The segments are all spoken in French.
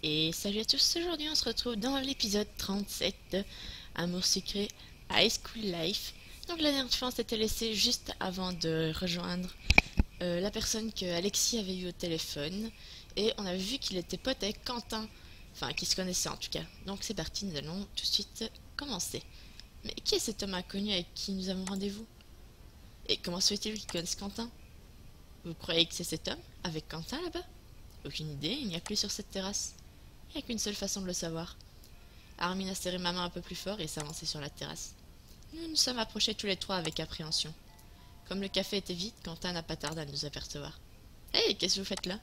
Et salut à tous, aujourd'hui on se retrouve dans l'épisode 37 de Amour secret High School Life. Donc la dernière fois on s'était laissé juste avant de rejoindre la personne que Alexis avait eu au téléphone. Et on avait vu qu'il était pote avec Quentin, enfin qu'ils se connaissaient en tout cas. Donc c'est parti, nous allons tout de suite commencer. Mais qui est cet homme inconnu avec qui nous avons rendez-vous? Et comment se fait-il qu'il connaisse Quentin? Vous croyez que c'est cet homme, avec Quentin là-bas? Aucune idée, il n'y a que lui sur cette terrasse. Il n'y a qu'une seule façon de le savoir. Armin a serré ma main un peu plus fort et s'est avancé sur la terrasse. Nous nous sommes approchés tous les trois avec appréhension. Comme le café était vide, Quentin n'a pas tardé à nous apercevoir. Hé, qu'est-ce que vous faites là?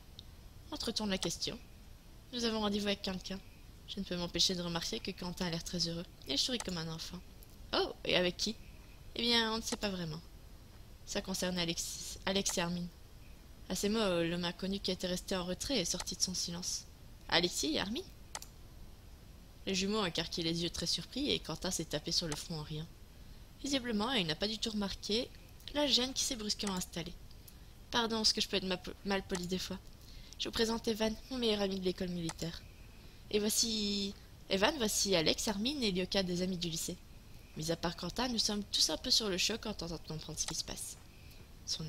On te retourne la question. Nous avons rendez-vous avec quelqu'un. Je ne peux m'empêcher de remarquer que Quentin a l'air très heureux et sourit comme un enfant. Oh, et avec qui? Eh bien, on ne sait pas vraiment. Ça concerne Alex et Armin. À ces mots, l'homme inconnu qui était resté en retrait est sorti de son silence. Alexis et Armin? Les jumeaux ont écarquillé les yeux très surpris et Quentin s'est tapé sur le front en riant. Visiblement, il n'a pas du tout remarqué la gêne qui s'est brusquement installée. Pardon, est-ce que je peux être mal poli des fois? Je vous présente Evan, mon meilleur ami de l'école militaire. Et voici... Evan, voici Alex, Armin et Lyoka, des amis du lycée. Mis à part Quentin, nous sommes tous un peu sur le choc en tentant de comprendre ce qui se passe. Son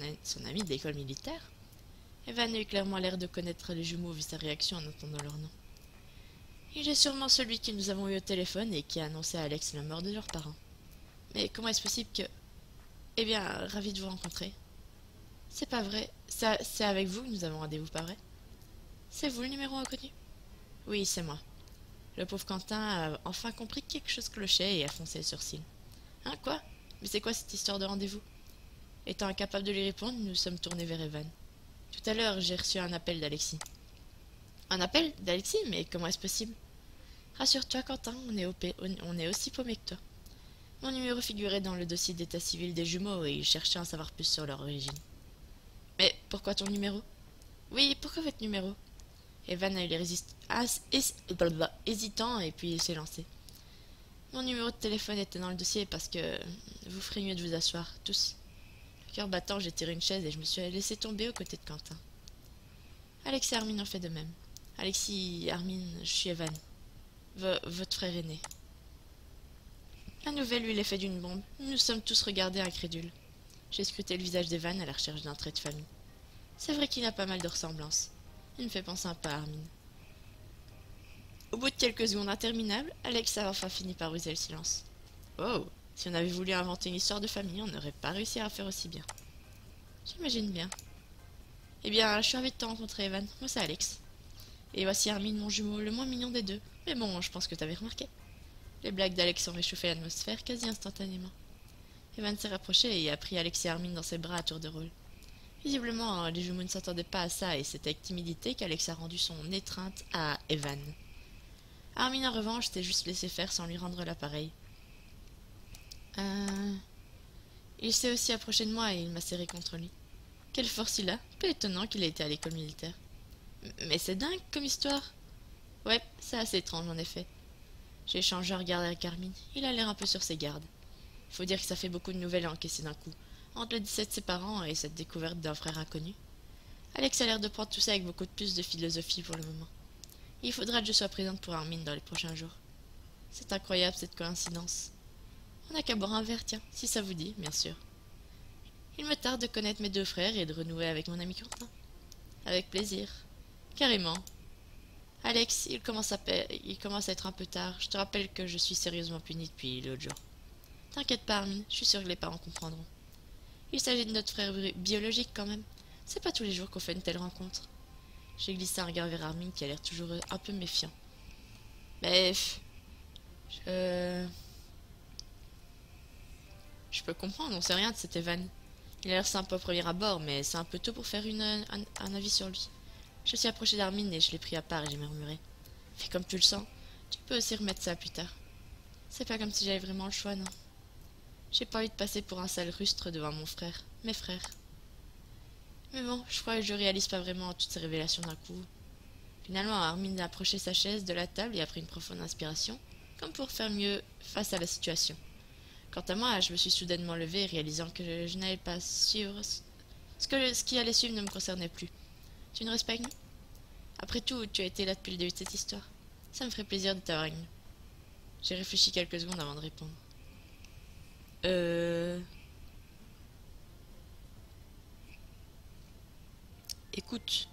ami de l'école militaire? Evan a eu clairement l'air de connaître les jumeaux vu sa réaction en entendant leur nom. Il est sûrement celui que nous avons eu au téléphone et qui a annoncé à Alex la mort de leurs parents. Mais comment est-ce possible que... Eh bien, ravi de vous rencontrer. C'est pas vrai. C'est avec vous que nous avons rendez-vous, pas vrai? C'est vous le numéro inconnu? Oui, c'est moi. Le pauvre Quentin a enfin compris que quelque chose clochait et a foncé le sourcil. Hein, quoi? Mais c'est quoi cette histoire de rendez-vous? Étant incapable de lui répondre, nous nous sommes tournés vers Evan. Tout à l'heure, j'ai reçu un appel d'Alexis. Un appel d'Alexis? Mais comment est-ce possible? Rassure-toi, Quentin, on est aussi paumé que toi. Mon numéro figurait dans le dossier d'état civil des jumeaux et il cherchait à en savoir plus sur leur origine. Mais pourquoi ton numéro? Oui, pourquoi votre numéro? Evan a eu les hésitant et puis il s'est lancé. Mon numéro de téléphone était dans le dossier parce que vous ferez mieux de vous asseoir, tous. Le cœur battant, j'ai tiré une chaise et je me suis laissé tomber aux côtés de Quentin. Alex et Armin ont fait de même. Alexis, Armin, je suis Evan. Votre frère aîné. La nouvelle eut l'effet d'une bombe. Nous nous sommes tous regardés incrédules. J'ai scruté le visage d'Evan à la recherche d'un trait de famille. C'est vrai qu'il a pas mal de ressemblances. Il me fait penser un peu à Armin. Au bout de quelques secondes interminables, Alex a enfin fini par briser le silence. Oh, si on avait voulu inventer une histoire de famille, on n'aurait pas réussi à faire aussi bien. J'imagine bien. Eh bien, je suis ravie de te rencontrer, Evan. Moi, c'est Alex. Et voici Armin, mon jumeau, le moins mignon des deux. Mais bon, je pense que t'avais remarqué. Les blagues d'Alex ont réchauffé l'atmosphère quasi instantanément. Evan s'est rapproché et a pris Alex et Armin dans ses bras à tour de rôle. Visiblement, les jumeaux ne s'attendaient pas à ça et c'est avec timidité qu'Alex a rendu son étreinte à Evan. Armin, en revanche, s'est juste laissé faire sans lui rendre l'appareil. Il s'est aussi approché de moi et il m'a serré contre lui. Quelle force il a! Peu étonnant qu'il ait été à l'école militaire. Mais c'est dingue comme histoire! Ouais, c'est assez étrange en effet. J'ai échangé un regard avec Armin. Il a l'air un peu sur ses gardes. Faut dire que ça fait beaucoup de nouvelles à encaisser d'un coup. Entre le décès de ses parents et cette découverte d'un frère inconnu. Alex a l'air de prendre tout ça avec beaucoup plus de philosophie pour le moment. Il faudra que je sois présente pour Armin dans les prochains jours. C'est incroyable cette coïncidence. On n'a qu'à boire un verre, tiens, si ça vous dit, bien sûr. Il me tarde de connaître mes deux frères et de renouer avec mon ami Quentin. Avec plaisir. Carrément. Alex, il commence à être un peu tard. Je te rappelle que je suis sérieusement punie depuis l'autre jour. T'inquiète pas, Armin, je suis sûre que les parents comprendront. Il s'agit de notre frère biologique quand même. C'est pas tous les jours qu'on fait une telle rencontre. J'ai glissé un regard vers Armin qui a l'air toujours un peu méfiant. Mais... Je... Je peux comprendre, on sait rien de cet Evan. Il a l'air sympa au premier abord, mais c'est un peu tôt pour faire un avis sur lui. Je me suis approché d'Armin et je l'ai pris à part et j'ai murmuré. Fais comme tu le sens. Tu peux aussi remettre ça plus tard. C'est pas comme si j'avais vraiment le choix, non. J'ai pas envie de passer pour un sale rustre devant mes frères. Mais bon, je crois que je réalise pas vraiment toutes ces révélations d'un coup. Finalement, Armin a approché sa chaise de la table et a pris une profonde inspiration, comme pour faire mieux face à la situation. Quant à moi, je me suis soudainement levée, réalisant que je n'allais pas suivre... Ce qui allait suivre ne me concernait plus. Tu ne restes pas avec nous? Après tout, tu as été là depuis le début de cette histoire. Ça me ferait plaisir de t'avoir avec nous. J'ai réfléchi quelques secondes avant de répondre. Écoute.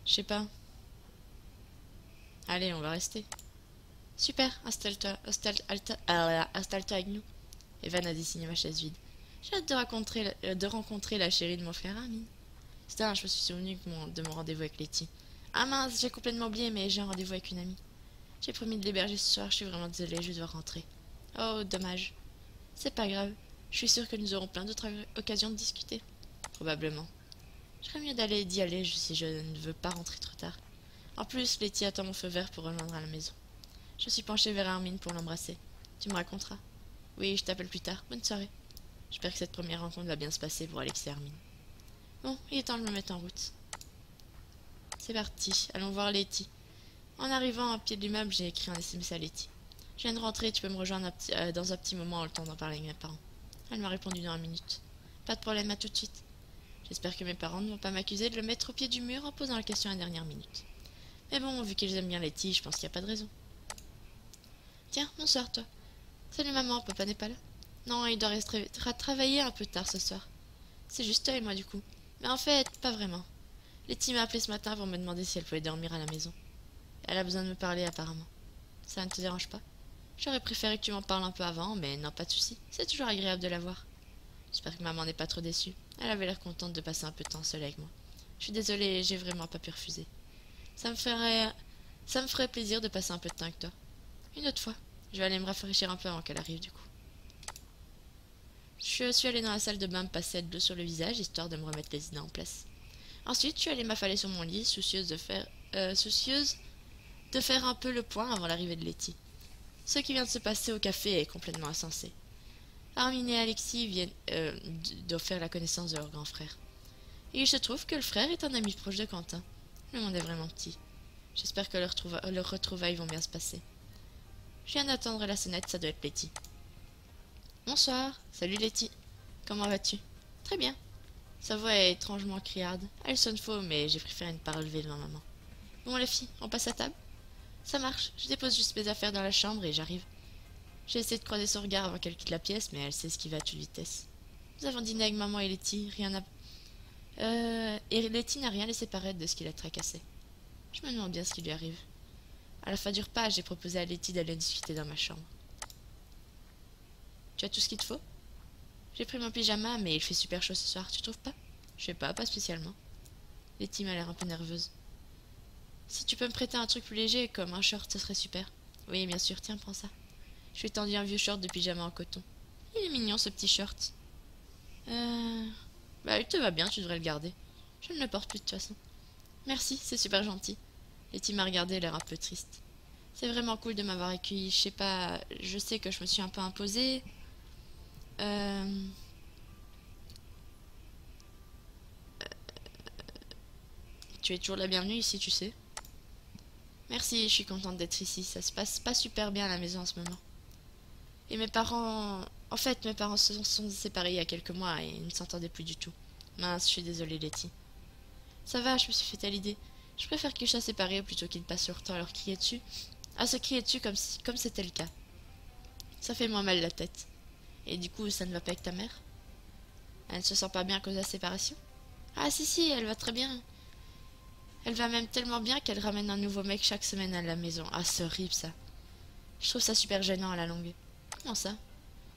Je sais pas. Allez, on va rester. Super, installe-toi, installe-toi avec nous. Evan a dessiné ma chaise vide. J'ai hâte de rencontrer la chérie de mon frère Armin. Putain, je me suis souvenu de mon rendez-vous avec Letty. Ah mince, j'ai complètement oublié, mais j'ai un rendez-vous avec une amie. J'ai promis de l'héberger ce soir, je suis vraiment désolée, je dois rentrer. Oh, dommage. C'est pas grave, je suis sûre que nous aurons plein d'autres occasions de discuter. Probablement. Je ferais mieux d'y aller si je ne veux pas rentrer trop tard. En plus, Letty attend mon feu vert pour rejoindre à la maison. Je suis penchée vers Armin pour l'embrasser. Tu me raconteras. Oui, je t'appelle plus tard. Bonne soirée. J'espère que cette première rencontre va bien se passer pour Alex et Armin. Bon, il est temps de me mettre en route. C'est parti, allons voir Letty. En arrivant à pied de l'immeuble, j'ai écrit un SMS à Letty. Je viens de rentrer, tu peux me rejoindre dans un petit moment, le temps d'en parler avec mes parents. Elle m'a répondu dans 1 minute. Pas de problème, à tout de suite. J'espère que mes parents ne vont pas m'accuser de le mettre au pied du mur en posant la question à la dernière minute. Mais bon, vu qu'ils aiment bien Letty, je pense qu'il n'y a pas de raison. Tiens, bonsoir toi. Salut maman, papa n'est pas là. Non, il doit travailler un peu tard ce soir. C'est juste toi et moi du coup. Mais en fait, pas vraiment. Letty m'a appelé ce matin pour me demander si elle pouvait dormir à la maison. Elle a besoin de me parler apparemment. Ça ne te dérange pas? J'aurais préféré que tu m'en parles un peu avant, mais non, pas de souci. C'est toujours agréable de la voir. J'espère que maman n'est pas trop déçue. Elle avait l'air contente de passer un peu de temps seule avec moi. Je suis désolée, j'ai vraiment pas pu refuser. Ça me ferait plaisir de passer un peu de temps avec toi. Une autre fois. Je vais aller me rafraîchir un peu avant qu'elle arrive du coup. Je suis allée dans la salle de bain me passer de l'eau sur le visage, histoire de me remettre les idées en place. Ensuite, je suis allée m'affaler sur mon lit, soucieuse de faire un peu le point avant l'arrivée de Letty. Ce qui vient de se passer au café est complètement insensé. Armin et Alexis viennent de faire la connaissance de leur grand frère. Et il se trouve que le frère est un ami proche de Quentin. Le monde est vraiment petit. J'espère que leurs retrouvailles vont bien se passer. Je viens d'attendre la sonnette, ça doit être Letty. Bonsoir, salut Letty. Comment vas-tu? Très bien. Sa voix est étrangement criarde. Elle sonne faux, mais j'ai préféré ne pas relever devant maman. Bon les filles, on passe à table? Ça marche, je dépose juste mes affaires dans la chambre et j'arrive. J'ai essayé de croiser son regard avant qu'elle quitte la pièce, mais elle s'esquive à toute vitesse. Nous avons dîné avec maman et Letty, et Letty n'a rien laissé paraître de ce qui la tracassait. Je me demande bien ce qui lui arrive. À la fin du repas, j'ai proposé à Letty d'aller discuter dans ma chambre. Tu as tout ce qu'il te faut? J'ai pris mon pyjama, mais il fait super chaud ce soir, tu trouves pas? Je sais pas spécialement. Letty m'a l'air un peu nerveuse. Si tu peux me prêter un truc plus léger, comme un short, ce serait super. Oui, bien sûr, tiens, prends ça. Je lui ai tendu un vieux short de pyjama en coton. Il est mignon, ce petit short. Bah, il te va bien, tu devrais le garder. Je ne le porte plus de toute façon. Merci, c'est super gentil. Letty m'a regardé, l'air un peu triste. C'est vraiment cool de m'avoir accueilli. Je sais pas, je sais que je me suis un peu imposée. Tu es toujours la bienvenue ici, tu sais. Merci, je suis contente d'être ici. Ça se passe pas super bien à la maison en ce moment. Et mes parents... En fait, mes parents se sont séparés il y a quelques mois et ils ne s'entendaient plus du tout. Mince, je suis désolée, Letty. Ça va, je me suis fait à l'idée. Je préfère qu'ils soient séparés plutôt qu'ils passent leur temps à leur crier dessus. À se crier dessus comme c'était le cas. Ça fait moins mal la tête. Et du coup, ça ne va pas avec ta mère? Elle ne se sent pas bien à cause de la séparation? Ah si, elle va très bien. Elle va même tellement bien qu'elle ramène un nouveau mec chaque semaine à la maison. Ah, c'est horrible ça. Je trouve ça super gênant à la longue. Comment ça?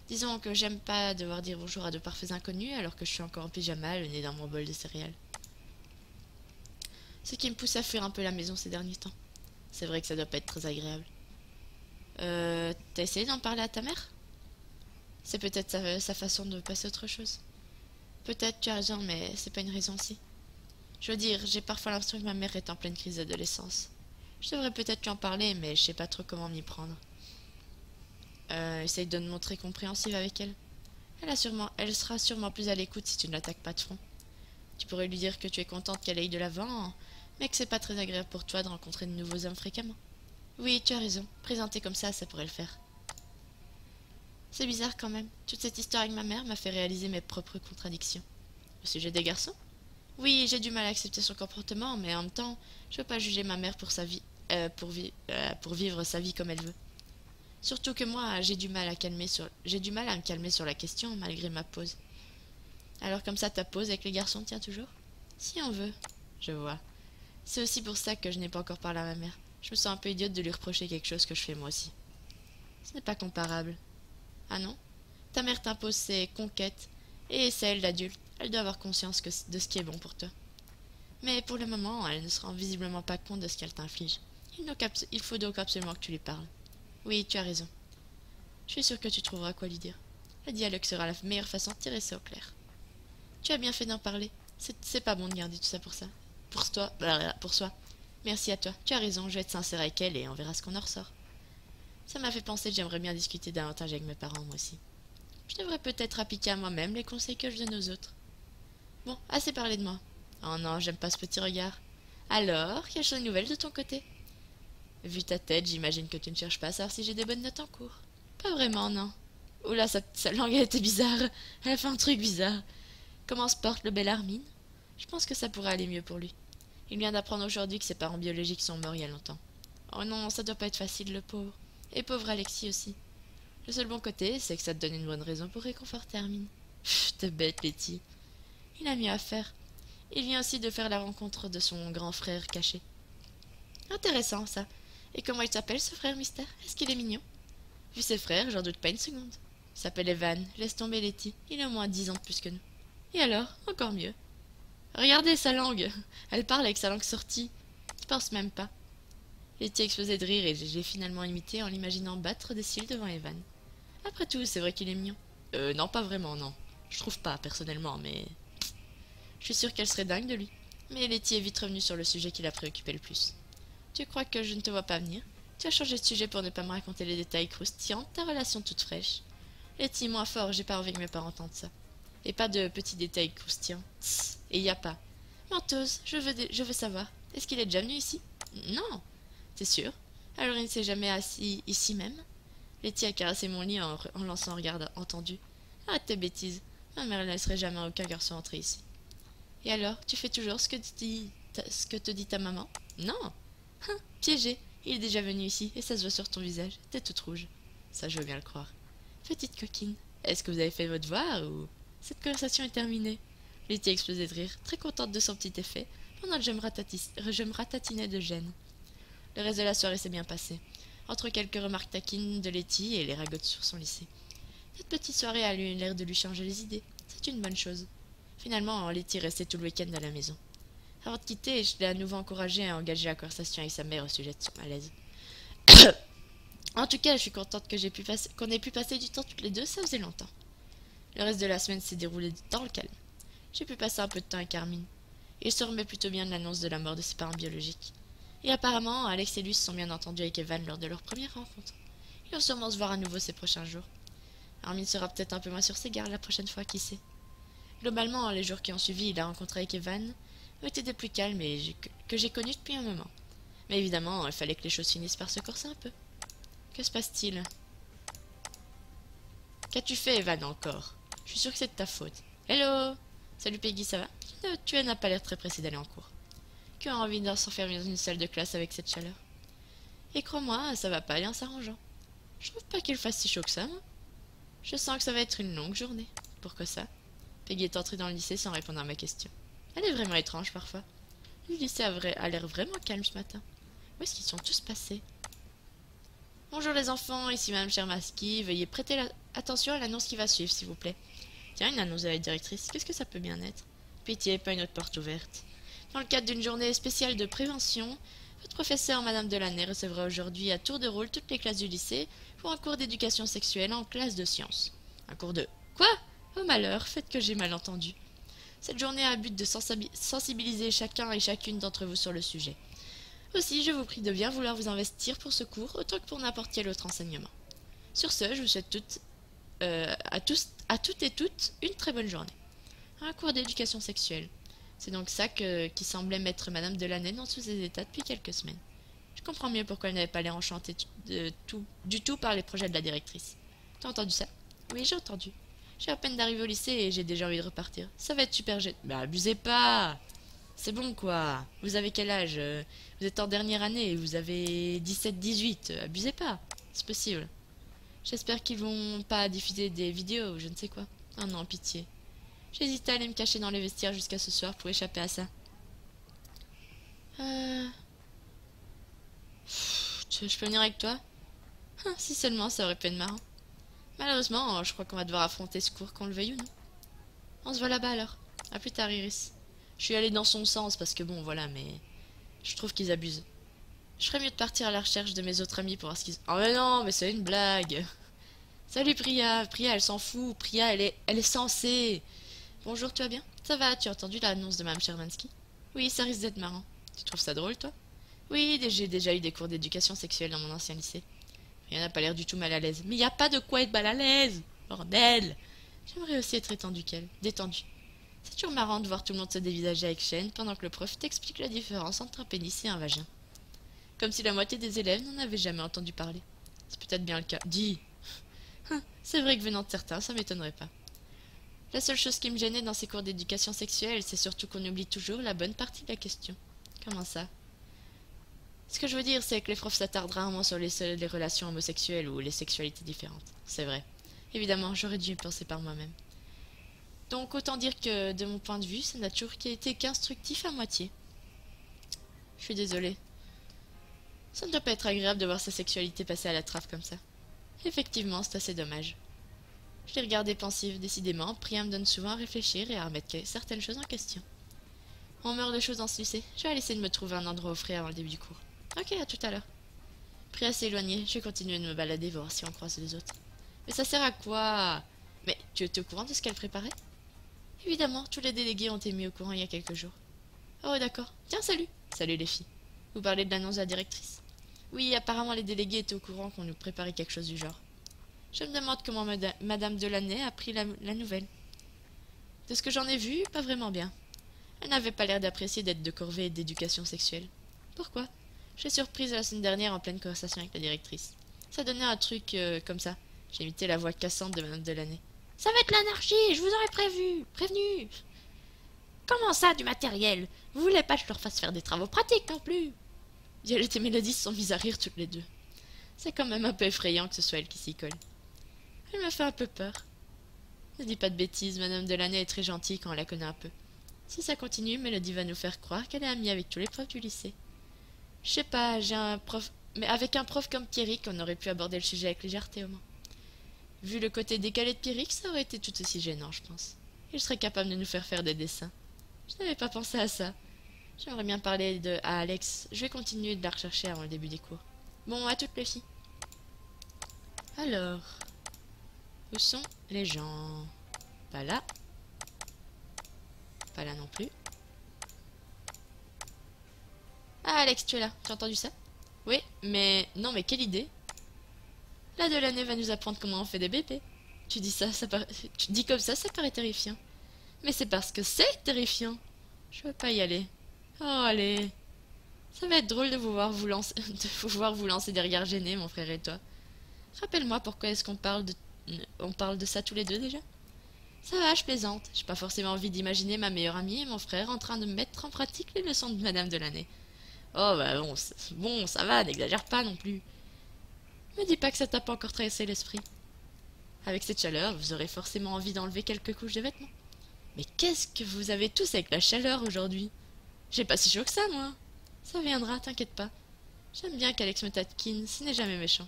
Disons que j'aime pas devoir dire bonjour à de parfaits inconnus alors que je suis encore en pyjama, le nez dans mon bol de céréales. Ce qui me pousse à fuir un peu la maison ces derniers temps. C'est vrai que ça doit pas être très agréable. T'as essayé d'en parler à ta mère? C'est peut-être sa façon de passer autre chose. Peut-être, tu as raison, mais c'est pas une raison aussi. Je veux dire, j'ai parfois l'impression que ma mère est en pleine crise d'adolescence. Je devrais peut-être lui en parler, mais je sais pas trop comment m'y prendre. Essaye de te montrer compréhensive avec elle. Elle sera sûrement plus à l'écoute si tu ne l'attaques pas de front. Tu pourrais lui dire que tu es contente qu'elle aille de l'avant, mais que c'est pas très agréable pour toi de rencontrer de nouveaux hommes fréquemment. Oui, tu as raison. Présenter comme ça pourrait le faire. C'est bizarre quand même. Toute cette histoire avec ma mère m'a fait réaliser mes propres contradictions. Au sujet des garçons? Oui, j'ai du mal à accepter son comportement, mais en même temps, je veux pas juger ma mère pour sa vie, pour vivre sa vie comme elle veut. Surtout que moi, j'ai du mal à me calmer sur la question malgré ma pause. Alors comme ça, ta pause avec les garçons tient toujours? Si on veut. Je vois. C'est aussi pour ça que je n'ai pas encore parlé à ma mère. Je me sens un peu idiote de lui reprocher quelque chose que je fais moi aussi. Ce n'est pas comparable. Ah non? Ta mère t'impose ses conquêtes, et c'est elle l'adulte. Elle doit avoir conscience de ce qui est bon pour toi. Mais pour le moment, elle ne se rend visiblement pas compte de ce qu'elle t'inflige. Il faut donc absolument que tu lui parles. Oui, tu as raison. Je suis sûre que tu trouveras quoi lui dire. Le dialogue sera la meilleure façon de tirer ça au clair. Tu as bien fait d'en parler. C'est pas bon de garder tout ça pour ça. Pour soi. Merci à toi. Tu as raison, je vais être sincère avec elle et on verra ce qu'on en ressort. Ça m'a fait penser que j'aimerais bien discuter davantage avec mes parents, moi aussi. Je devrais peut-être appliquer à moi-même les conseils que je donne aux autres. Bon, assez parlé de moi. Oh non, j'aime pas ce petit regard. Alors, quelles sont les nouvelles de ton côté? Vu ta tête, j'imagine que tu ne cherches pas à savoir si j'ai des bonnes notes en cours. Pas vraiment, non. Oula, sa langue a été bizarre. Elle a fait un truc bizarre. Comment se porte le bel Armin? Je pense que ça pourrait aller mieux pour lui. Il vient d'apprendre aujourd'hui que ses parents biologiques sont morts il y a longtemps. Oh non, ça doit pas être facile, le pauvre. Et pauvre Alexis aussi. Le seul bon côté, c'est que ça te donne une bonne raison pour réconforter Armin. Pfff, t'es bête, Letty. Il a mieux à faire. Il vient aussi de faire la rencontre de son grand frère caché. Intéressant, ça. Et comment il s'appelle, ce frère mystère? Est-ce qu'il est mignon? Vu ses frères, j'en doute pas une seconde. Il s'appelle Evan. Laisse tomber Letty. Il a au moins 10 ans de plus que nous. Et alors, encore mieux. Regardez sa langue. Elle parle avec sa langue sortie. Je pense même pas. Letty explosait de rire et j'ai finalement imité en l'imaginant battre des cils devant Evan. Après tout, c'est vrai qu'il est mignon. Non, pas vraiment, non. Je trouve pas, personnellement, mais... Je suis sûre qu'elle serait dingue de lui. Mais Letty est vite revenue sur le sujet qui la préoccupait le plus. Tu crois que je ne te vois pas venir? Tu as changé de sujet pour ne pas me raconter les détails croustillants de ta relation toute fraîche. Letty, moins fort, j'ai pas envie que mes parents entendent ça. Et pas de petits détails croustillants. Tss, et y a pas. Menteuse, je veux savoir. Est-ce qu'il est déjà venu ici? Non. T'es sûr? Alors il ne s'est jamais assis ici même? Letty a caressé mon lit en lançant un regard entendu. Arrête tes bêtises. Ma mère ne laisserait jamais aucun garçon entrer ici. Et alors, tu fais toujours ce que te dit ta maman? Non. Hein, piégé. Il est déjà venu ici, et ça se voit sur ton visage. T'es toute rouge. Ça, je veux bien le croire. Petite coquine, est-ce que vous avez fait votre devoir ou... Cette conversation est terminée. Letty a explosé de rire, très contente de son petit effet, pendant que je me ratatinais de gêne. Le reste de la soirée s'est bien passé, entre quelques remarques taquines de Letty et les ragots sur son lycée. Cette petite soirée a eu l'air de lui changer les idées. C'est une bonne chose. Finalement, Letty restait tout le week-end à la maison. Avant de quitter, je l'ai à nouveau encouragée à engager la conversation avec sa mère au sujet de son malaise. En tout cas, je suis contente qu'on ait pu passer du temps toutes les deux, ça faisait longtemps. Le reste de la semaine s'est déroulé dans le calme. J'ai pu passer un peu de temps avec Armin. Il se remet plutôt bien de l'annonce de la mort de ses parents biologiques. Et apparemment, Alex et lui se sont bien entendus avec Evan lors de leur première rencontre. Ils vont sûrement se voir à nouveau ces prochains jours. Armin sera peut-être un peu moins sur ses gardes la prochaine fois, qui sait. Globalement, les jours qui ont suivi, la rencontre avec Evan ont été des plus calmes et que j'ai connus depuis un moment. Mais évidemment, il fallait que les choses finissent par se corser un peu. Que se passe-t-il? Qu'as-tu fait, Evan, encore? Je suis sûre que c'est de ta faute. Hello! Salut Peggy, ça va? Tu n'as pas l'air très pressée d'aller en cours. Qui a envie de s'enfermer dans une salle de classe avec cette chaleur? Et crois-moi, ça va pas aller en s'arrangeant. Je trouve pas qu'il fasse si chaud que ça, moi. Je sens que ça va être une longue journée. Pourquoi ça? Peggy est entrée dans le lycée sans répondre à ma question. Elle est vraiment étrange parfois. Le lycée a l'air vraiment calme ce matin. Où est-ce qu'ils sont tous passés? Bonjour les enfants, ici Madame Chermaski. Veuillez prêter attention à l'annonce qui va suivre, s'il vous plaît. Tiens, une annonce de la directrice. Qu'est-ce que ça peut bien être? Pitié, pas une autre porte ouverte. Dans le cadre d'une journée spéciale de prévention, votre professeur Madame Delaney recevra aujourd'hui à tour de rôle toutes les classes du lycée pour un cours d'éducation sexuelle en classe de sciences. Un cours de... Quoi? Oh malheur, faites que j'ai mal entendu. Cette journée a but de sensibiliser chacun et chacune d'entre vous sur le sujet. Aussi, je vous prie de bien vouloir vous investir pour ce cours autant que pour n'importe quel autre enseignement. Sur ce, je vous souhaite à toutes et toutes une très bonne journée. Un cours d'éducation sexuelle. C'est donc ça qui semblait mettre Madame Delaney dans tous ses états depuis quelques semaines. Je comprends mieux pourquoi elle n'avait pas l'air enchantée du tout par les projets de la directrice. T'as entendu ça? Oui, j'ai entendu. J'ai à peine d'arriver au lycée et j'ai déjà envie de repartir. Ça va être super jet. Bah, abusez pas! C'est bon, quoi. Vous avez quel âge? Vous êtes en dernière année et vous avez 17-18. Abusez pas. C'est possible. J'espère qu'ils vont pas diffuser des vidéos ou je ne sais quoi. Oh non, pitié. J'hésitais à aller me cacher dans les vestiaires jusqu'à ce soir pour échapper à ça. Je peux venir avec toi? Si seulement, ça aurait pu être marrant. Malheureusement, je crois qu'on va devoir affronter ce cours, qu'on le veuille ou non. On se voit là-bas alors. À plus tard, Iris. Je suis allée dans son sens parce que bon, voilà, mais je trouve qu'ils abusent. Je ferais mieux de partir à la recherche de mes autres amis pour voir ce qu'ils... Oh mais non, mais c'est une blague. Salut Priya. Priya, elle s'en fout. Priya, elle est censée. Bonjour, tu vas bien? Ça va, tu as entendu l'annonce de Mme Chervansky? Oui, ça risque d'être marrant. Tu trouves ça drôle, toi? Oui, j'ai déjà eu des cours d'éducation sexuelle dans mon ancien lycée. Rien n'a pas l'air du tout mal à l'aise. Mais il n'y a pas de quoi être mal à l'aise. Bordel. J'aimerais aussi être étendue qu'elle. Détendue. C'est toujours marrant de voir tout le monde se dévisager avec chaîne pendant que le prof t'explique la différence entre un pénis et un vagin. Comme si la moitié des élèves n'en avaient jamais entendu parler. C'est peut-être bien le cas. Dis. C'est vrai que venant de certains, ça m'étonnerait pas. La seule chose qui me gênait dans ces cours d'éducation sexuelle, c'est surtout qu'on oublie toujours la bonne partie de la question. Comment ça? Ce que je veux dire, c'est que les profs s'attardent rarement sur les relations homosexuelles ou les sexualités différentes. C'est vrai. Évidemment, j'aurais dû y penser par moi-même. Donc autant dire que, de mon point de vue, ça n'a toujours été qu'instructif à moitié. Je suis désolée. Ça ne doit pas être agréable de voir sa sexualité passer à la trappe comme ça. Effectivement, c'est assez dommage. Je l'ai regardée pensive, décidément. Priya me donne souvent à réfléchir et à remettre certaines choses en question. On meurt de choses dans ce lycée. Je vais essayer de me trouver un endroit au frais avant le début du cours. Ok, à tout à l'heure. Priya s'est éloignée. Je vais continuer de me balader, voir si on croise les autres. Mais ça sert à quoi? Mais tu étais au courant de ce qu'elle préparait? Évidemment, tous les délégués ont été mis au courant il y a quelques jours. Oh d'accord. Tiens, salut. Salut les filles. Vous parlez de l'annonce de la directrice? Oui, apparemment les délégués étaient au courant qu'on nous préparait quelque chose du genre. Je me demande comment Madame Delaney a pris la nouvelle. De ce que j'en ai vu, pas vraiment bien. Elle n'avait pas l'air d'apprécier d'être de corvée d'éducation sexuelle. Pourquoi? J'ai surprise la semaine dernière en pleine conversation avec la directrice. Ça donnait un truc comme ça. J'ai imité la voix cassante de Madame Delaney. Ça va être l'anarchie, je vous aurais prévenu. Comment ça, du matériel? Vous voulez pas que je leur fasse faire des travaux pratiques non plus? Violette et Mélodie se sont mises à rire toutes les deux. C'est quand même un peu effrayant que ce soit elle qui s'y colle. Elle me fait un peu peur. Ne dis pas de bêtises, Madame Delaney est très gentille quand on la connaît un peu. Si ça continue, Mélodie va nous faire croire qu'elle est amie avec tous les profs du lycée. Je sais pas, j'ai un prof... Mais avec un prof comme Pierrick, on aurait pu aborder le sujet avec légèreté au moins. Vu le côté décalé de Pierrick, ça aurait été tout aussi gênant, je pense. Il serait capable de nous faire des dessins. Je n'avais pas pensé à ça. J'aimerais bien parler à Alex. Je vais continuer de la rechercher avant le début des cours. Bon, à toutes les filles. Alors, où sont les gens? Pas là. Pas là non plus. Ah, Alex, tu es là. Tu as entendu ça? Oui, mais... Non, mais quelle idée! La Delaney va nous apprendre comment on fait des bébés. Tu dis ça, tu dis comme ça paraît terrifiant. Mais c'est parce que c'est terrifiant. Je veux pas y aller. Oh, allez. Ça va être drôle de vous voir vous lancer des regards gênés, mon frère et toi. Rappelle-moi pourquoi est-ce qu'on parle de ça tous les deux déjà? Ça va, je plaisante. J'ai pas forcément envie d'imaginer ma meilleure amie et mon frère en train de mettre en pratique les leçons de Madame Delaney. Oh bah bon, ça va, n'exagère pas non plus. Me dis pas que ça t'a pas encore traversé l'esprit. Avec cette chaleur, vous aurez forcément envie d'enlever quelques couches de vêtements. Mais qu'est-ce que vous avez tous avec la chaleur aujourd'hui? J'ai pas si chaud que ça, moi. Ça viendra, t'inquiète pas. J'aime bien qu'Alex me taquine, ce n'est jamais méchant.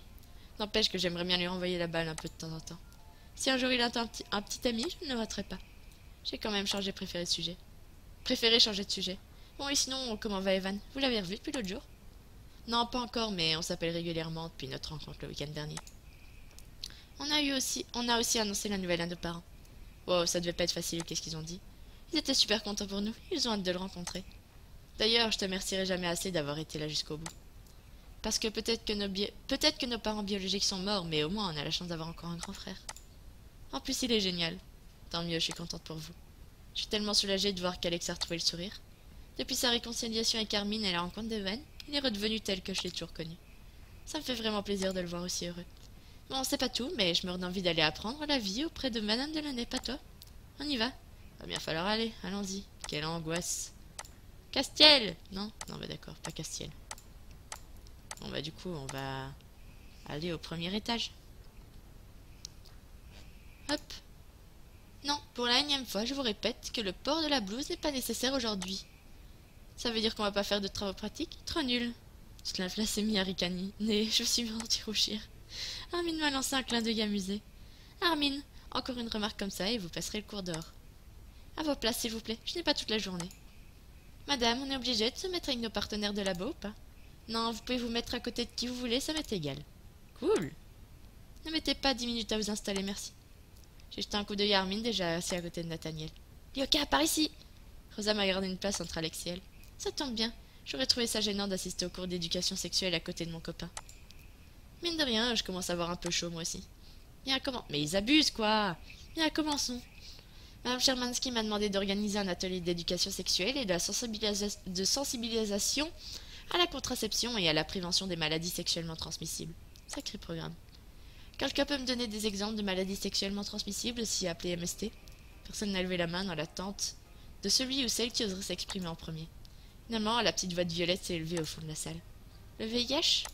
N'empêche que j'aimerais bien lui renvoyer la balle un peu de temps en temps. Si un jour il a un petit ami, je ne le raterai pas. J'ai quand même préféré changer de sujet. Bon, et sinon, comment va Evan? Vous l'avez revu depuis l'autre jour? Non, pas encore, mais on s'appelle régulièrement depuis notre rencontre le week-end dernier. On a aussi annoncé la nouvelle à nos parents. Wow, ça devait pas être facile, qu'est-ce qu'ils ont dit? Ils étaient super contents pour nous, ils ont hâte de le rencontrer. D'ailleurs, je te remercierai jamais assez d'avoir été là jusqu'au bout. Parce que peut-être que nos parents biologiques sont morts, mais au moins on a la chance d'avoir encore un grand frère. En plus, il est génial. Tant mieux, je suis contente pour vous. Je suis tellement soulagée de voir qu'Alex a retrouvé le sourire. Depuis sa réconciliation avec Carmine et la rencontre d'Evan, il est redevenu tel que je l'ai toujours connu. Ça me fait vraiment plaisir de le voir aussi heureux. Bon, c'est pas tout, mais je meurs d'envie d'aller apprendre la vie auprès de Madame Delaunay, pas toi. On y va. Va bien falloir aller, allons-y. Quelle angoisse. Castiel! Non? Non, bah d'accord, pas Castiel. Bon, bah du coup, on va aller au premier étage. Hop. Non, pour la énième fois, je vous répète que le port de la blouse n'est pas nécessaire aujourd'hui. Ça veut dire qu'on va pas faire de travaux pratiques? Trop nul. Cela s'est mis à ricaner. Je me suis senti rougir. Armin m'a lancé un clin d'œil amusé. Armin, encore une remarque comme ça et vous passerez le cours dehors. À vos places, s'il vous plaît, je n'ai pas toute la journée. Madame, on est obligé de se mettre avec nos partenaires de labo ou pas? Non, vous pouvez vous mettre à côté de qui vous voulez, ça m'est égal. Cool. Ne mettez pas 10 minutes à vous installer, merci. J'ai jeté un coup d'œil à Armin, déjà assis à côté de Nathaniel. Lyoka, par ici! Rosa m'a gardé une place entre Alex et elle. Ça tombe bien, j'aurais trouvé ça gênant d'assister au cours d'éducation sexuelle à côté de mon copain. Mine de rien, je commence à avoir un peu chaud moi aussi. Bien, comment? Mais ils abusent, quoi! Bien, commençons. Madame Shermansky m'a demandé d'organiser un atelier d'éducation sexuelle et de sensibilisation à la contraception et à la prévention des maladies sexuellement transmissibles. Sacré programme. Quelqu'un peut me donner des exemples de maladies sexuellement transmissibles, aussi appelées MST? Personne n'a levé la main dans l'attente de celui ou celle qui oserait s'exprimer en premier. Finalement, la petite voix de Violette s'est élevée au fond de la salle. Le VIH?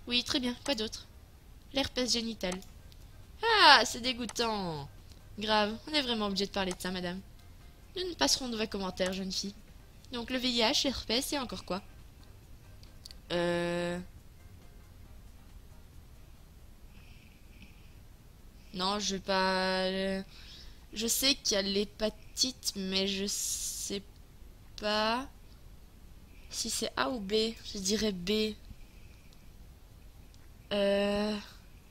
Oui, très bien, quoi d'autre? L'herpès génital. Ah, c'est dégoûtant! Grave, on est vraiment obligé de parler de ça, madame. Nous ne passerons de vos commentaires, jeune fille. Donc le VIH, l'herpès et encore quoi? Non, je vais pas... Je sais qu'il y a l'hépatite, mais je sais pas si c'est A ou B. Je dirais B.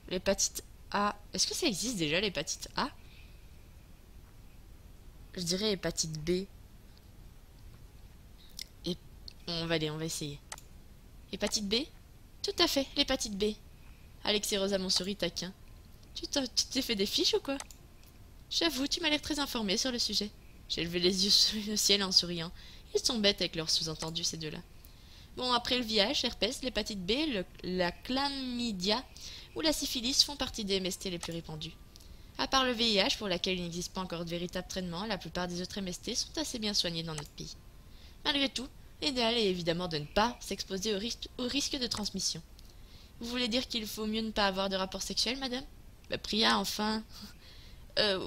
L'hépatite A. Est-ce que ça existe déjà, l'hépatite A? Je dirais hépatite B. Et on va essayer. Hépatite B? Tout à fait, l'hépatite B. Alex et Rosa m'ont souri taquin. Tu t'es fait des fiches ou quoi? J'avoue, tu m'as l'air très informé sur le sujet. J'ai levé les yeux au ciel en souriant. Ils sont bêtes avec leurs sous-entendus, ces deux-là. Bon, après le VIH, l'herpès, l'hépatite B, la chlamydia ou la syphilis font partie des MST les plus répandus. À part le VIH, pour laquelle il n'existe pas encore de véritable traitement, la plupart des autres MST sont assez bien soignés dans notre pays. Malgré tout, l'idéal est évidemment de ne pas s'exposer au risque de transmission. Vous voulez dire qu'il faut mieux ne pas avoir de rapport sexuel, madame? Bah, Priya, enfin...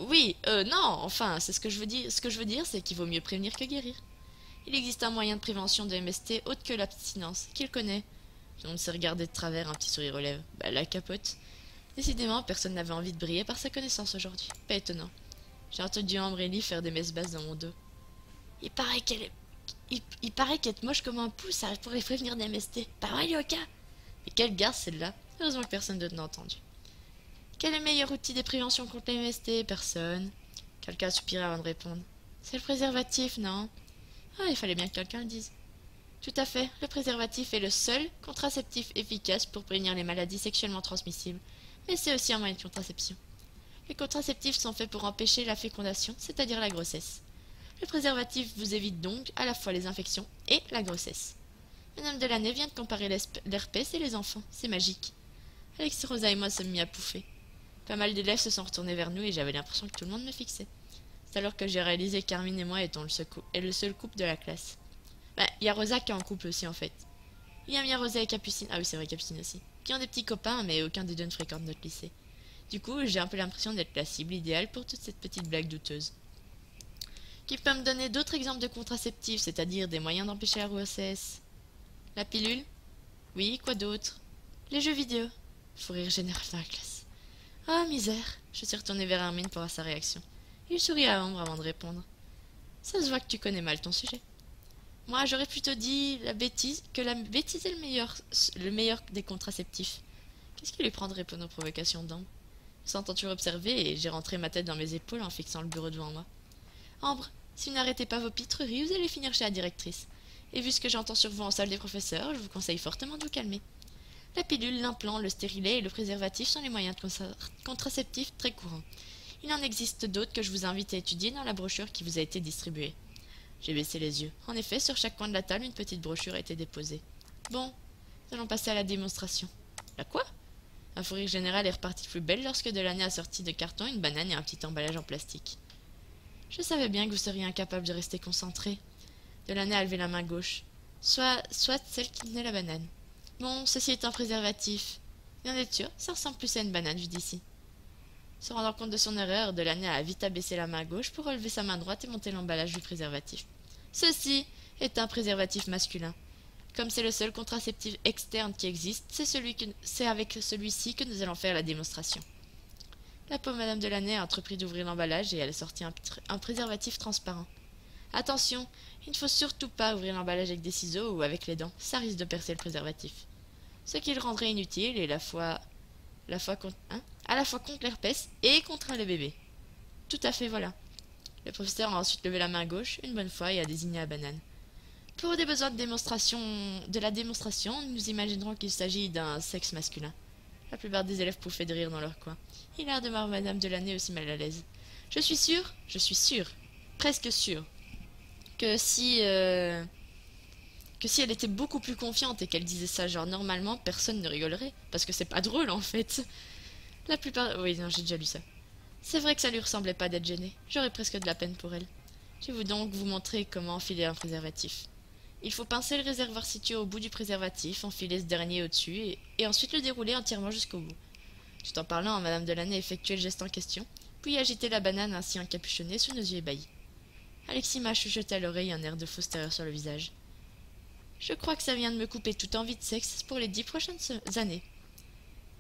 oui, non, enfin, c'est ce que je veux dire. Ce que je veux dire, c'est qu'il vaut mieux prévenir que guérir. Il existe un moyen de prévention de MST autre que l'abstinence. Qui le connaît? On s'est regardé de travers, un petit sourire aux lèvres. Bah, la capote. Décidément, personne n'avait envie de briller par sa connaissance aujourd'hui. Pas étonnant. J'ai entendu Ambre et Lee faire des messes basses dans mon dos. Il paraît qu'être moche comme un pouce, ça pourrait prévenir des MST. Pas vrai, Yoka? Mais quelle garce celle-là? Heureusement que personne d'autre n'a entendu. Quel est le meilleur outil de prévention contre les MST? Personne. Quelqu'un a soupiré avant de répondre. C'est le préservatif, non? Ah, il fallait bien que quelqu'un le dise. Tout à fait, le préservatif est le seul contraceptif efficace pour prévenir les maladies sexuellement transmissibles, mais c'est aussi un moyen de contraception. Les contraceptifs sont faits pour empêcher la fécondation, c'est-à-dire la grossesse. Le préservatif vous évite donc à la fois les infections et la grossesse. Madame Delaunay vient de comparer l'herpès et les enfants, c'est magique. Alex, Rosa et moi sommes mis à pouffer. Pas mal d'élèves se sont retournés vers nous et j'avais l'impression que tout le monde me fixait. C'est alors que j'ai réalisé que Carmine et moi étions le seul couple de la classe. Bah, il y a Rosa qui est en couple aussi en fait. Il y a bien Rosa et Capucine, ah oui c'est vrai Capucine aussi, qui ont des petits copains mais aucun des deux ne fréquente notre lycée. Du coup, j'ai un peu l'impression d'être la cible idéale pour toute cette petite blague douteuse. Qui peut me donner d'autres exemples de contraceptifs, c'est-à-dire des moyens d'empêcher la grossesse? La pilule? Oui, quoi d'autre? Les jeux vidéo. Fou rire général dans la classe. Ah, misère. Je suis retournée vers Hermine pour voir sa réaction. Il sourit à Ambre avant de répondre. Ça se voit que tu connais mal ton sujet. Moi, j'aurais plutôt dit la bêtise est le meilleur des contraceptifs. Qu'est-ce qui lui prend de répondre aux provocations d'Ambre? S'entend toujours observer et j'ai rentré ma tête dans mes épaules en fixant le bureau devant moi. Ambre, si vous n'arrêtez pas vos pitreries, vous allez finir chez la directrice. Et vu ce que j'entends sur vous en salle des professeurs, je vous conseille fortement de vous calmer. La pilule, l'implant, le stérilet et le préservatif sont les moyens contraceptifs très courants. Il en existe d'autres que je vous invite à étudier dans la brochure qui vous a été distribuée. J'ai baissé les yeux. En effet, sur chaque coin de la table, une petite brochure a été déposée. Bon, nous allons passer à la démonstration. La quoi? Un fou rire général est reparti plus belle lorsque Delaney a sorti de carton une banane et un petit emballage en plastique. Je savais bien que vous seriez incapable de rester concentré. Delaney a levé la main gauche. Soit celle qui tenait la banane. Bon, ceci est un préservatif. Bien d'être sûr, ça ressemble plus à une banane vue d'ici. Se rendant compte de son erreur, Delaney a vite abaissé la main gauche pour relever sa main droite et monter l'emballage du préservatif. Ceci est un préservatif masculin. Comme c'est le seul contraceptif externe qui existe, c'est avec celui-ci que nous allons faire la démonstration. La pauvre Madame Delaney a entrepris d'ouvrir l'emballage et elle a sorti un préservatif transparent. Attention, il ne faut surtout pas ouvrir l'emballage avec des ciseaux ou avec les dents, ça risque de percer le préservatif. Ce qui le rendrait inutile et à la fois contre l'herpès et contre le bébé. Tout à fait, voilà. Le professeur a ensuite levé la main gauche une bonne fois et a désigné la banane. Pour des besoins de la démonstration, nous imaginerons qu'il s'agit d'un sexe masculin. La plupart des élèves pouffaient de rire dans leur coin. Il a l'air de voir Madame Delaney aussi mal à l'aise. Je suis sûre, presque sûre, que si elle était beaucoup plus confiante et qu'elle disait ça genre normalement, personne ne rigolerait, parce que c'est pas drôle en fait. La plupart... Oui, non, j'ai déjà lu ça. C'est vrai que ça lui ressemblait pas d'être gênée. J'aurais presque de la peine pour elle. Je vais donc vous montrer comment enfiler un préservatif. Il faut pincer le réservoir situé au bout du préservatif, enfiler ce dernier au-dessus et ensuite le dérouler entièrement jusqu'au bout. Tout en parlant, Madame Delaney effectuait le geste en question, puis agiter la banane ainsi encapuchonnée sous nos yeux ébahis. Alexis m'a chuchoté à l'oreille un air de fausse terreur sur le visage. Je crois que ça vient de me couper toute envie de sexe pour les 10 prochaines années.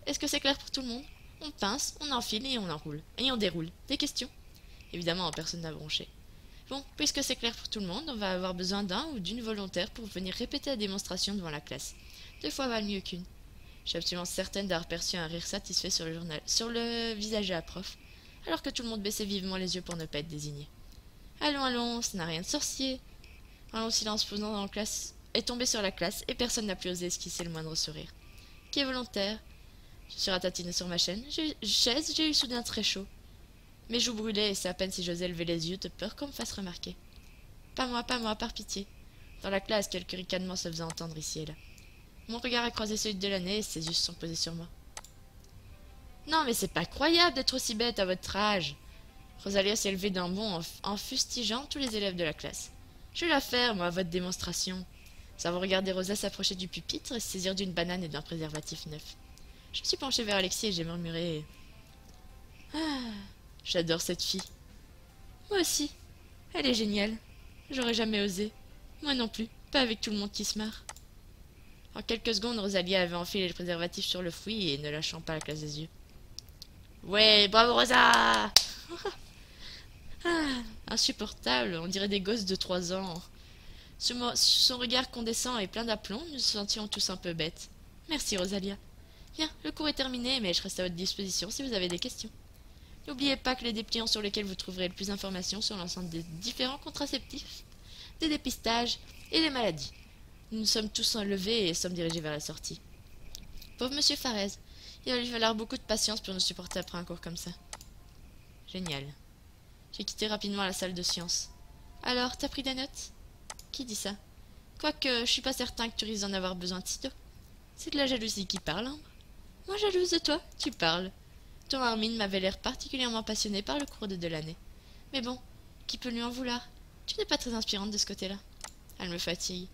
Est-ce que c'est clair pour tout le monde? On pince, on enfile et on enroule. Et on déroule. Des questions? Évidemment, personne n'a bronché. Bon, puisque c'est clair pour tout le monde, on va avoir besoin d'un ou d'une volontaire pour venir répéter la démonstration devant la classe. 2 fois valent mieux qu'une. Je suis absolument certaine d'avoir perçu un rire satisfait sur le visage de la prof, alors que tout le monde baissait vivement les yeux pour ne pas être désigné. Allons, allons, ça n'a rien de sorcier. Un long silence pesant dans la classe est tombé sur la classe et personne n'a pu oser esquisser le moindre sourire. Qui est volontaire? Je suis ratatinée sur ma chaise, j'ai eu soudain très chaud. Mes joues brûlaient et c'est à peine si j'osais lever les yeux de peur qu'on me fasse remarquer. Pas moi, par pitié. Dans la classe, quelques ricanements se faisaient entendre ici et là. Mon regard a croisé celui de Delaney et ses yeux se sont posés sur moi. Non, mais c'est pas croyable d'être aussi bête à votre âge. Rosalia s'est levée d'un bond en fustigeant tous les élèves de la classe. Je vais la faire, moi, votre démonstration. Nous avons regardé Rosa s'approcher du pupitre et se saisir d'une banane et d'un préservatif neuf. Je me suis penchée vers Alexis et j'ai murmuré « Ah, j'adore cette fille. Moi aussi. Elle est géniale. J'aurais jamais osé. Moi non plus. Pas avec tout le monde qui se marre. » En quelques secondes, Rosalia avait enfilé le préservatif sur le fouillis et ne lâchant pas la classe des yeux. « Ouais, bravo Rosa !» Ah, insupportable, on dirait des gosses de 3 ans. Sous son regard condescendant et plein d'aplomb, nous nous sentions tous un peu bêtes. Merci Rosalia. Bien, le cours est terminé, mais je reste à votre disposition si vous avez des questions. N'oubliez pas que les dépliants sur lesquels vous trouverez le plus d'informations sur l'ensemble des différents contraceptifs, des dépistages et des maladies. Nous nous sommes tous enlevés et sommes dirigés vers la sortie. Pauvre monsieur Farez, il va lui falloir beaucoup de patience pour nous supporter après un cours comme ça. Génial. J'ai quitté rapidement la salle de sciences. Alors, t'as pris des notes? Qui dit ça? Quoique, je suis pas certain que tu risques d'en avoir besoin de sitôt. C'est de la jalousie qui parle, Ambre. Moi jalouse de toi? Tu parles. Ton Armine m'avait l'air particulièrement passionné par le cours de Delaney. Mais bon, qui peut lui en vouloir? Tu n'es pas très inspirante de ce côté-là. Elle me fatigue.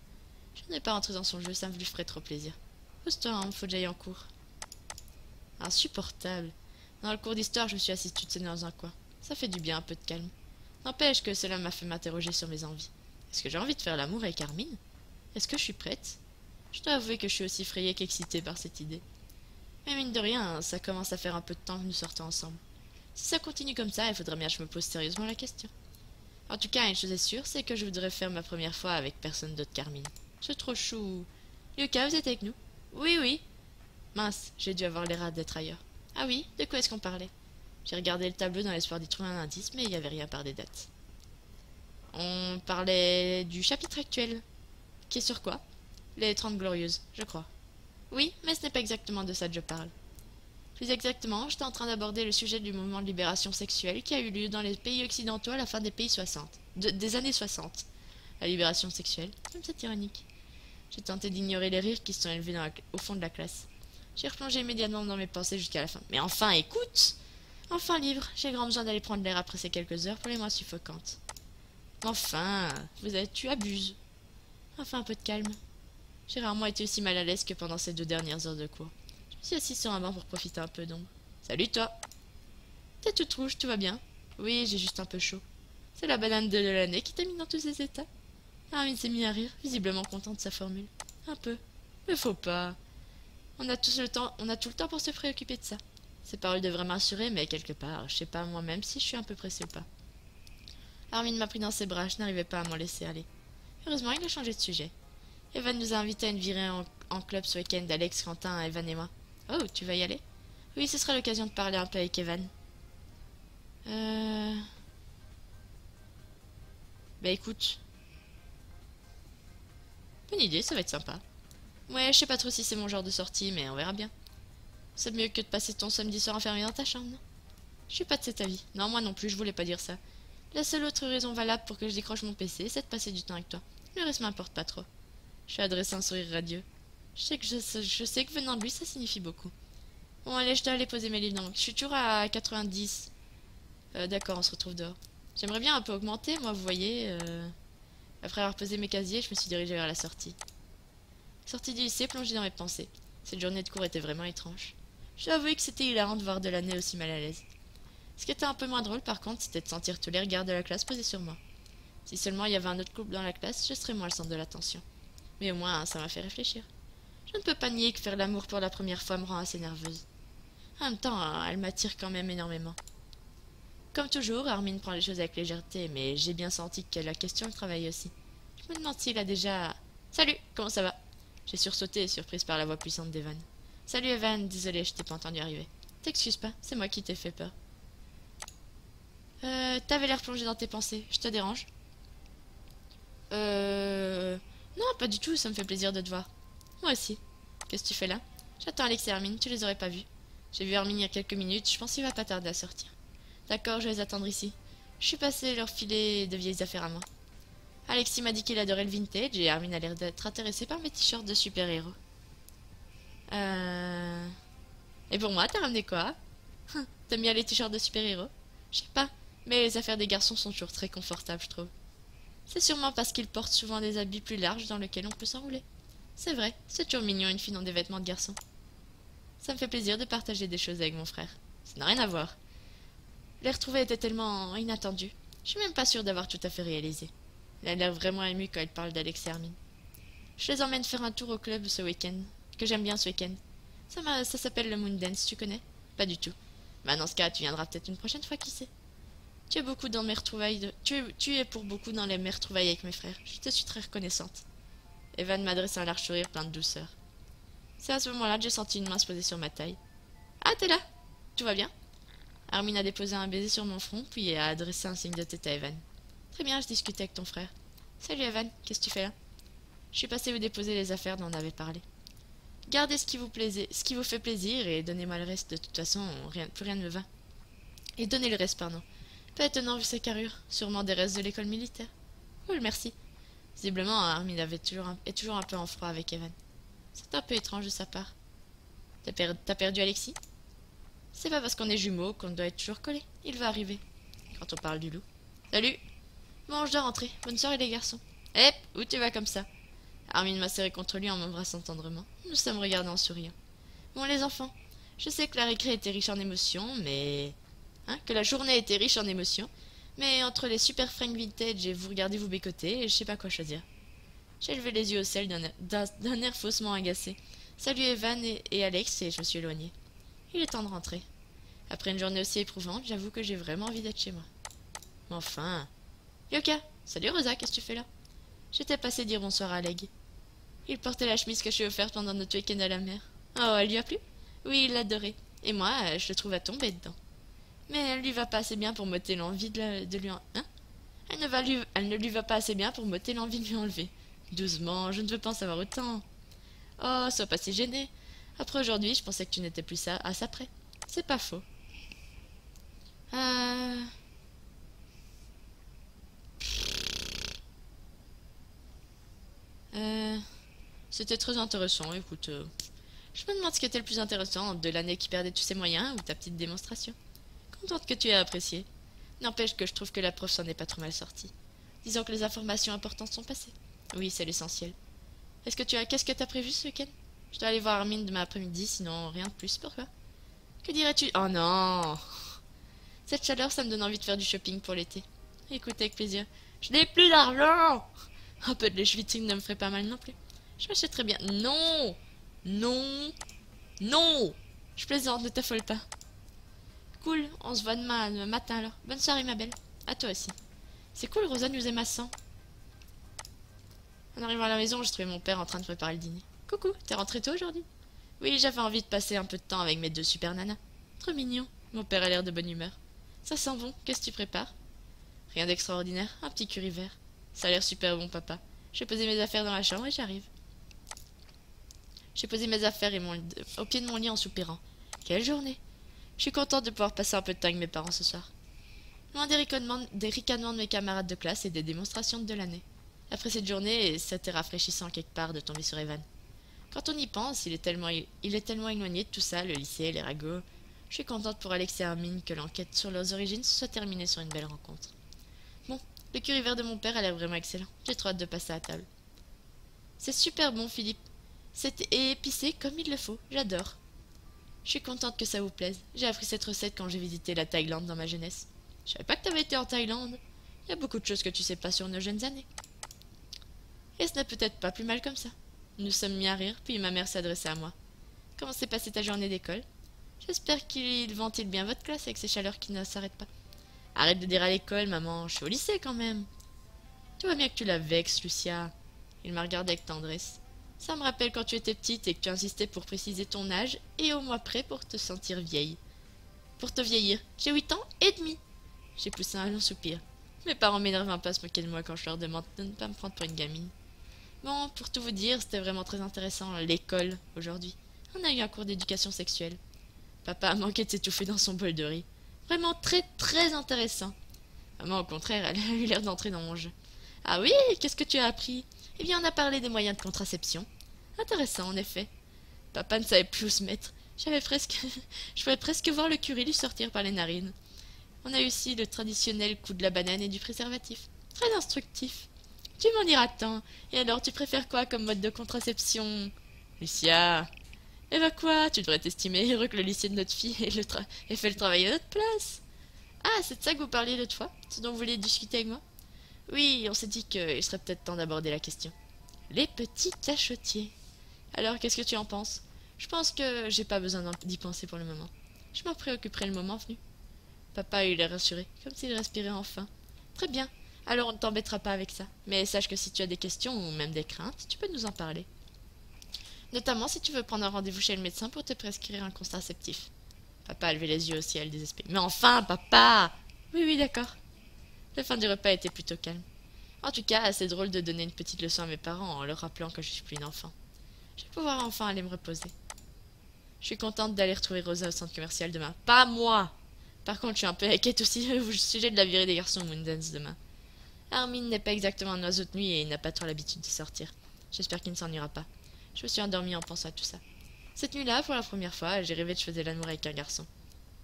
Je n'ai pas rentré dans son jeu, ça me lui ferait trop plaisir. Pose-toi, hein, faut que j'aille en cours. Insupportable. Dans le cours d'histoire, je me suis assise toute seule dans un coin. Ça fait du bien, un peu de calme. N'empêche que cela m'a fait m'interroger sur mes envies. Est-ce que j'ai envie de faire l'amour avec Armine? Est-ce que je suis prête? Je dois avouer que je suis aussi effrayée qu'excitée par cette idée. Mais mine de rien, ça commence à faire un peu de temps que nous sortons ensemble. Si ça continue comme ça, il faudrait bien que je me pose sérieusement la question. En tout cas, une chose est sûre, c'est que je voudrais faire ma première fois avec personne d'autre qu'Armine. C'est trop chou. Yuka, vous êtes avec nous? Oui, oui. Mince, j'ai dû avoir l'air d'être ailleurs. Ah oui, de quoi est-ce qu'on parlait? J'ai regardé le tableau dans l'espoir d'y trouver un indice, mais il n'y avait rien par des dates. On parlait du chapitre actuel. Qui est sur quoi? Les 30 Glorieuses, je crois. Oui, mais ce n'est pas exactement de ça que je parle. Plus exactement, j'étais en train d'aborder le sujet du mouvement de libération sexuelle qui a eu lieu dans les pays occidentaux à la fin des années 60. La libération sexuelle, comme c'est ironique. J'ai tenté d'ignorer les rires qui se sont élevés au fond de la classe. J'ai replongé immédiatement dans mes pensées jusqu'à la fin. Mais enfin, écoute! Enfin libre, j'ai grand besoin d'aller prendre l'air après ces quelques heures pour les moins suffocantes. Enfin, tu abuses. Enfin, un peu de calme. J'ai rarement été aussi mal à l'aise que pendant ces 2 dernières heures de cours. Je me suis assise sur un banc pour profiter un peu d'ombre. Salut toi! T'es toute rouge, tout va bien? Oui, j'ai juste un peu chaud. C'est la banane de l'année qui t'a mis dans tous ces états? Armin s'est mis à rire, visiblement content de sa formule. Un peu. Mais faut pas. On a tout le temps pour se préoccuper de ça. Ces paroles devraient m'assurer, mais quelque part, je sais pas moi-même si je suis un peu pressée ou pas. Armin m'a pris dans ses bras, je n'arrivais pas à m'en laisser aller. Heureusement, il a changé de sujet. Evan nous a invités à une virée en club ce week-end, Alex, Quentin, Evan et moi. Oh, tu vas y aller? Oui, ce sera l'occasion de parler un peu avec Evan. Bah écoute. Bonne idée, ça va être sympa. Ouais, je sais pas trop si c'est mon genre de sortie, mais on verra bien. C'est mieux que de passer ton samedi soir enfermé dans ta chambre, non? Je suis pas de cet avis. Non, moi non plus, je voulais pas dire ça. La seule autre raison valable pour que je décroche mon PC, c'est de passer du temps avec toi. Le reste m'importe pas trop. Je lui ai adressé un sourire radieux. Je sais que venant de lui, ça signifie beaucoup. Bon, allez, je dois aller poser mes livres. Donc, je suis toujours à 90. D'accord, on se retrouve dehors. J'aimerais bien un peu augmenter, moi, vous voyez. Après avoir posé mes casiers, je me suis dirigée vers la sortie. Sortie du lycée, plongée dans mes pensées. Cette journée de cours était vraiment étrange. Je dois avouer que c'était hilarant de voir de l'année aussi mal à l'aise. Ce qui était un peu moins drôle, par contre, c'était de sentir tous les regards de la classe posés sur moi. Si seulement il y avait un autre couple dans la classe, je serais moins le centre de l'attention. Mais au moins, ça m'a fait réfléchir. Je ne peux pas nier que faire l'amour pour la première fois me rend assez nerveuse. En même temps, elle m'attire quand même énormément. Comme toujours, Armin prend les choses avec légèreté, mais j'ai bien senti que la question le travaillait aussi. Je me demande s'il a déjà... Salut, comment ça va? J'ai sursauté, surprise par la voix puissante d'Evan. Salut Evan, désolé, je t'ai pas entendu arriver. T'excuses pas, c'est moi qui t'ai fait peur. T'avais l'air plongé dans tes pensées, je te dérange? Non, pas du tout, ça me fait plaisir de te voir. Moi aussi. Qu'est-ce que tu fais là? J'attends Alex et Hermine, tu les aurais pas vus. J'ai vu Hermine il y a quelques minutes, je pense qu'il va pas tarder à sortir. D'accord, je vais les attendre ici. Je suis passé leur filer de vieilles affaires à moi. Alexis m'a dit qu'il adorait le vintage et Hermine a l'air d'être intéressée par mes t-shirts de super-héros. Et pour moi, t'as ramené quoi? T'aimes bien les t-shirts de super-héros? Je sais pas, mais les affaires des garçons sont toujours très confortables, je trouve. C'est sûrement parce qu'ils portent souvent des habits plus larges dans lesquels on peut s'enrouler. C'est vrai, c'est toujours mignon une fille dans des vêtements de garçon. Ça me fait plaisir de partager des choses avec mon frère. Ça n'a rien à voir. Les retrouvailles étaient tellement inattendues. Je suis même pas sûre d'avoir tout à fait réalisé. Elle a l'air vraiment émue quand elle parle d'Alex et Hermine. Je les emmène faire un tour au club ce week-end, que j'aime bien ce week-end. Ça s'appelle le Moondance, tu connais? Pas du tout. Bah dans ce cas, tu viendras peut-être une prochaine fois, qui sait. Tu es beaucoup dans mes retrouvailles tu es pour beaucoup dans mes retrouvailles avec mes frères. Je te suis très reconnaissante. Evan m'adresse un large sourire plein de douceur. C'est à ce moment-là que j'ai senti une main se poser sur ma taille. Ah, t'es là? Tout va bien? Armin a déposé un baiser sur mon front, puis a adressé un signe de tête à Evan. Très bien, je discutais avec ton frère. Salut Evan, qu'est-ce que tu fais là? Je suis passé vous déposer les affaires dont on avait parlé. Gardez ce qui vous fait plaisir et donnez-moi le reste, de toute façon, plus rien ne me va. Et donnez le reste, pardon. Pas étonnant vu ses carrures, sûrement des restes de l'école militaire. Cool, merci. Visiblement, Armin est toujours un peu en froid avec Evan. C'est un peu étrange de sa part. T'as perdu Alexis? C'est pas parce qu'on est jumeaux qu'on doit être toujours collés. Il va arriver. Quand on parle du loup. Salut! Bon, je dois rentrer. Bonne soirée les garçons. Hep, où tu vas comme ça? Armin m'a serré contre lui en m'embrassant tendrement. Nous sommes regardés en souriant. Bon, les enfants, je sais que la récré était riche en émotions, mais... que la journée était riche en émotions, mais entre les super fringues vintage et vous regardez vous bécoter, je sais pas quoi choisir. J'ai levé les yeux au ciel d'un air faussement agacé. Salut Evan et Alex et je me suis éloignée. Il est temps de rentrer. Après une journée aussi éprouvante, j'avoue que j'ai vraiment envie d'être chez moi. Mais enfin... Yoka! Salut Rosa, qu'est-ce que tu fais là? J'étais passé dire bonsoir à Leg. Il portait la chemise que je lui ai offerte pendant notre week-end à la mer. Oh, elle lui a plu? Oui, il l'adorait. Et moi, je le trouve à tomber dedans. Mais elle lui va pas assez bien pour m'ôter l'envie de lui en... Elle ne lui va pas assez bien pour m'ôter l'envie de lui enlever. Doucement, je ne veux pas en savoir autant. Oh, sois pas si gêné. Après aujourd'hui, je pensais que tu n'étais plus à ça près. C'est pas faux. C'était très intéressant, écoute. Je me demande ce qui était le plus intéressant, de l'année qui perdait tous ses moyens ou ta petite démonstration. Contente que tu aies apprécié. N'empêche que je trouve que la prof s'en est pas trop mal sortie. Disons que les informations importantes sont passées. Oui, c'est l'essentiel. Qu'est-ce que t'as prévu ce week-end? Je dois aller voir Armin demain après-midi, sinon rien de plus. Pourquoi? Que dirais-tu? Oh non! Cette chaleur, ça me donne envie de faire du shopping pour l'été. Écoute, avec plaisir. Je n'ai plus d'argent! Un peu de lèche-vitrine ne me ferait pas mal non plus. Je m'achèterais bien. Non! Non! Non! Je plaisante, ne t'affole pas. Cool, on se voit demain matin alors. Bonne soirée, ma belle. À toi aussi. C'est cool, Rosa nous aime à 100. En arrivant à la maison, j'ai trouvé mon père en train de préparer le dîner. Coucou, t'es rentré tôt aujourd'hui? Oui, j'avais envie de passer un peu de temps avec mes deux super nanas. Trop mignon. Mon père a l'air de bonne humeur. Ça sent bon, qu'est-ce que tu prépares? Rien d'extraordinaire, un petit curry vert. Ça a l'air super bon, papa. J'ai posé mes affaires dans la chambre et j'arrive. J'ai posé mes affaires au pied de mon lit en soupirant. Quelle journée! Je suis contente de pouvoir passer un peu de temps avec mes parents ce soir. Loin des ricanements de mes camarades de classe et des démonstrations de l'année. Après cette journée, c'était rafraîchissant quelque part de tomber sur Evan. Quand on y pense, il est tellement éloigné de tout ça, le lycée, les ragots. Je suis contente pour Alex et Armin que l'enquête sur leurs origines se soit terminée sur une belle rencontre. Bon, le curry vert de mon père a l'air vraiment excellent. J'ai trop hâte de passer à table. C'est super bon, Philippe. C'est épicé comme il le faut. J'adore. Je suis contente que ça vous plaise. J'ai appris cette recette quand j'ai visité la Thaïlande dans ma jeunesse. Je savais pas que t'avais été en Thaïlande. Il y a beaucoup de choses que tu sais pas sur nos jeunes années. Et ce n'est peut-être pas plus mal comme ça. Nous sommes mis à rire, puis ma mère s'adressait à moi. Comment s'est passée ta journée d'école? J'espère qu'il ventile bien votre classe avec ces chaleurs qui ne s'arrêtent pas. Arrête de dire à l'école, maman, je suis au lycée quand même. Tu vois bien que tu la vexes, Lucia. Il m'a regardé avec tendresse. Ça me rappelle quand tu étais petite et que tu insistais pour préciser ton âge et au mois près pour te sentir vieille. Pour te vieillir. J'ai 8 ans et demi. J'ai poussé un long soupir. Mes parents m'énervent un peu à se moquer de moi quand je leur demande de ne pas me prendre pour une gamine. Bon, pour tout vous dire, c'était vraiment très intéressant, l'école, aujourd'hui. On a eu un cours d'éducation sexuelle. Papa a manqué de s'étouffer dans son bol de riz. Vraiment très très intéressant. Maman, au contraire, elle a eu l'air d'entrer dans mon jeu. Ah oui, qu'est-ce que tu as appris? Eh bien, on a parlé des moyens de contraception. Intéressant, en effet. Papa ne savait plus où se mettre. Je pouvais presque voir le curry lui sortir par les narines. On a eu aussi le traditionnel coup de la banane et du préservatif. Très instructif. Tu m'en diras tant. Et alors, tu préfères quoi comme mode de contraception? Lucia. Eh ben quoi? Tu devrais t'estimer heureux que le lycée de notre fille ait fait le travail à notre place. Ah, c'est de ça que vous parliez l'autre fois? Ce dont vous vouliez discuter avec moi? Oui, on s'est dit qu'il serait peut-être temps d'aborder la question. Les petits cachotiers. Alors, qu'est-ce que tu en penses? Je pense que j'ai pas besoin d'y penser pour le moment. Je m'en préoccuperai le moment venu. Papa a eu l'air rassuré, comme s'il respirait enfin. Très bien, alors on ne t'embêtera pas avec ça. Mais sache que si tu as des questions ou même des craintes, tu peux nous en parler. Notamment si tu veux prendre un rendez-vous chez le médecin pour te prescrire un contraceptif. Papa a levé les yeux au ciel désespéré. Mais enfin, papa! Oui, oui, d'accord. La fin du repas était plutôt calme. En tout cas, c'est drôle de donner une petite leçon à mes parents en leur rappelant que je suis plus une enfant. Je vais pouvoir enfin aller me reposer. Je suis contente d'aller retrouver Rosa au centre commercial demain. Pas moi! Par contre, je suis un peu inquiète aussi au sujet de la virée des garçons au Moondance demain. Armin n'est pas exactement un oiseau de nuit et il n'a pas trop l'habitude de sortir. J'espère qu'il ne s'ennuiera pas. Je me suis endormie en pensant à tout ça. Cette nuit-là, pour la première fois, j'ai rêvé que je faisais l'amour avec un garçon.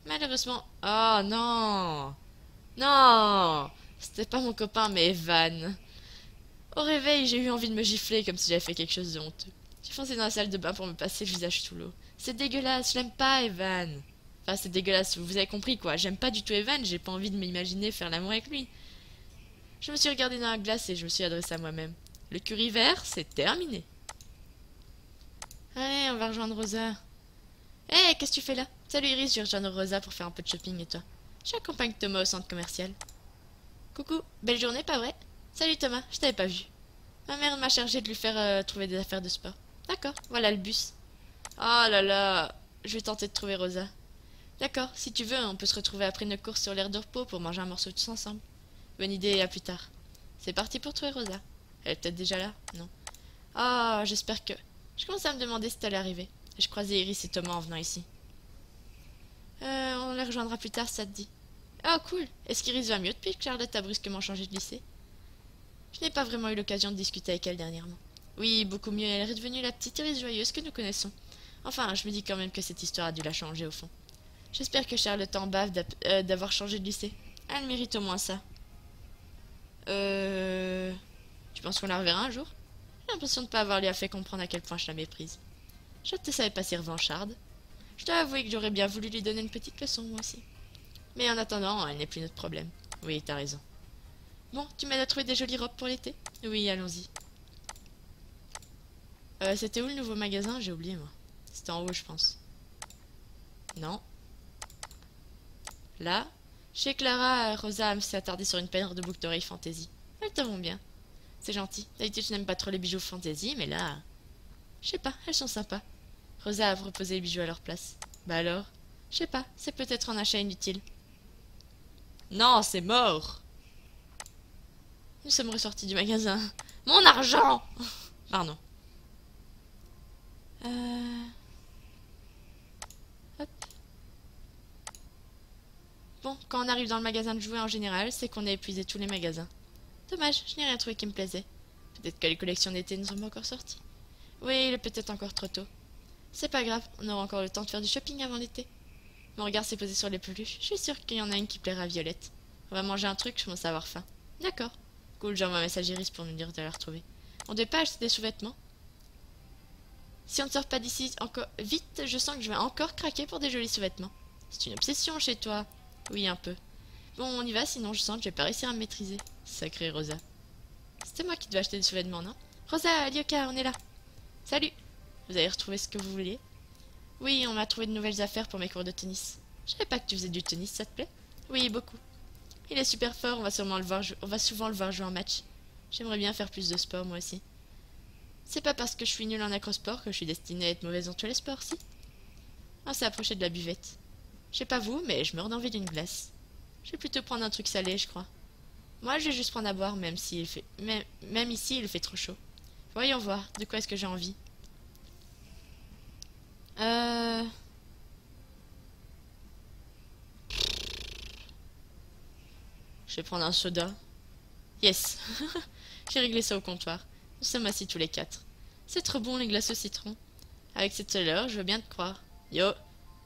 Malheureusement... Oh non! Non! C'était pas mon copain, mais Evan. Au réveil, j'ai eu envie de me gifler comme si j'avais fait quelque chose de honteux. J'ai foncé dans la salle de bain pour me passer le visage sous l'eau. C'est dégueulasse, je l'aime pas, Evan. Enfin, c'est dégueulasse, vous avez compris quoi. J'aime pas du tout Evan, j'ai pas envie de m'imaginer faire l'amour avec lui. Je me suis regardée dans la glace et je me suis adressée à moi-même. Le curry vert, c'est terminé. Allez, on va rejoindre Rosa. Hé, qu'est-ce que tu fais là? Salut Iris, je rejoins Rosa pour faire un peu de shopping et toi? J'accompagne Thomas au centre commercial. Coucou, belle journée, pas vrai? Salut Thomas, je t'avais pas vu. Ma mère m'a chargé de lui faire trouver des affaires de sport. D'accord, voilà le bus. Oh là là, je vais tenter de trouver Rosa. D'accord, si tu veux, on peut se retrouver après nos courses sur l'aire de repos pour manger un morceau tous ensemble. Bonne idée, à plus tard. C'est parti pour trouver Rosa. Elle est peut-être déjà là? Non. Ah, j'espère que... Je commence à me demander si t'allais arriver. Je croisais Iris et Thomas en venant ici. On les rejoindra plus tard, ça te dit. Ah, cool. Est-ce qu'Iris va mieux depuis que Charlotte a brusquement changé de lycée? Je n'ai pas vraiment eu l'occasion de discuter avec elle dernièrement. Oui, beaucoup mieux. Elle est redevenue la petite Iris joyeuse que nous connaissons. Enfin, je me dis quand même que cette histoire a dû la changer au fond. J'espère que Charlotte en bave d'avoir changé de lycée. Elle mérite au moins ça. Tu penses qu'on la reverra un jour? J'ai l'impression de ne pas avoir lui à fait comprendre à quel point je la méprise. Je ne savais pas si revancharde. Je dois avouer que j'aurais bien voulu lui donner une petite leçon, moi aussi. Mais en attendant, elle n'est plus notre problème. Oui, t'as raison. Bon, tu m'aides à trouver des jolies robes pour l'été? Oui, allons-y. C'était où le nouveau magasin? J'ai oublié, moi. C'était en haut, je pense. Non. Là? Chez Clara, Rosa s'est attardée sur une paire de boucles d'oreilles fantaisie. Elles te vont bien. C'est gentil. D'habitude, je n'aime pas trop les bijoux fantaisie, mais là... Je sais pas, elles sont sympas. Rosa a reposé les bijoux à leur place. Bah alors? Je sais pas, c'est peut-être un achat inutile. Non, c'est mort! Nous sommes ressortis du magasin. Mon argent! Pardon. Hop. Bon, quand on arrive dans le magasin de jouets en général, c'est qu'on a épuisé tous les magasins. Dommage, je n'ai rien trouvé qui me plaisait. Peut-être que les collections d'été ne sont pas encore sorties. Oui, il est peut-être encore trop tôt. C'est pas grave, on aura encore le temps de faire du shopping avant l'été. Mon regard s'est posé sur les peluches. Je suis sûre qu'il y en a une qui plaira à Violette. On va manger un truc, je commence à avoir faim. D'accord. Cool, j'envoie un message Iris pour nous dire de la retrouver. On devait pas acheter des sous-vêtements? Si on ne sort pas d'ici encore vite, je sens que je vais encore craquer pour des jolis sous-vêtements. C'est une obsession chez toi. Oui, un peu. Bon, on y va, sinon je sens que je vais pas réussir à me maîtriser. Sacré Rosa. C'était moi qui devais acheter des sous-vêtements, non? Rosa, Lyoka, on est là. Salut. Vous avez retrouvé ce que vous vouliez? Oui, on m'a trouvé de nouvelles affaires pour mes cours de tennis. Je savais pas que tu faisais du tennis, ça te plaît? Oui, beaucoup. Il est super fort, on va souvent le voir jouer en match. J'aimerais bien faire plus de sport, moi aussi. C'est pas parce que je suis nulle en acrosport que je suis destinée à être mauvaise dans tous les sports, si? On s'est approché de la buvette. Je sais pas vous, mais je meurs d'envie d'une glace. Je vais plutôt prendre un truc salé, je crois. Moi, je vais juste prendre à boire, même ici, il fait trop chaud. Voyons voir, de quoi est-ce que j'ai envie? Je vais prendre un soda. Yes. J'ai réglé ça au comptoir. Nous sommes assis tous les quatre. C'est trop bon, les glaces au citron. Avec cette chaleur, je veux bien te croire. Yo,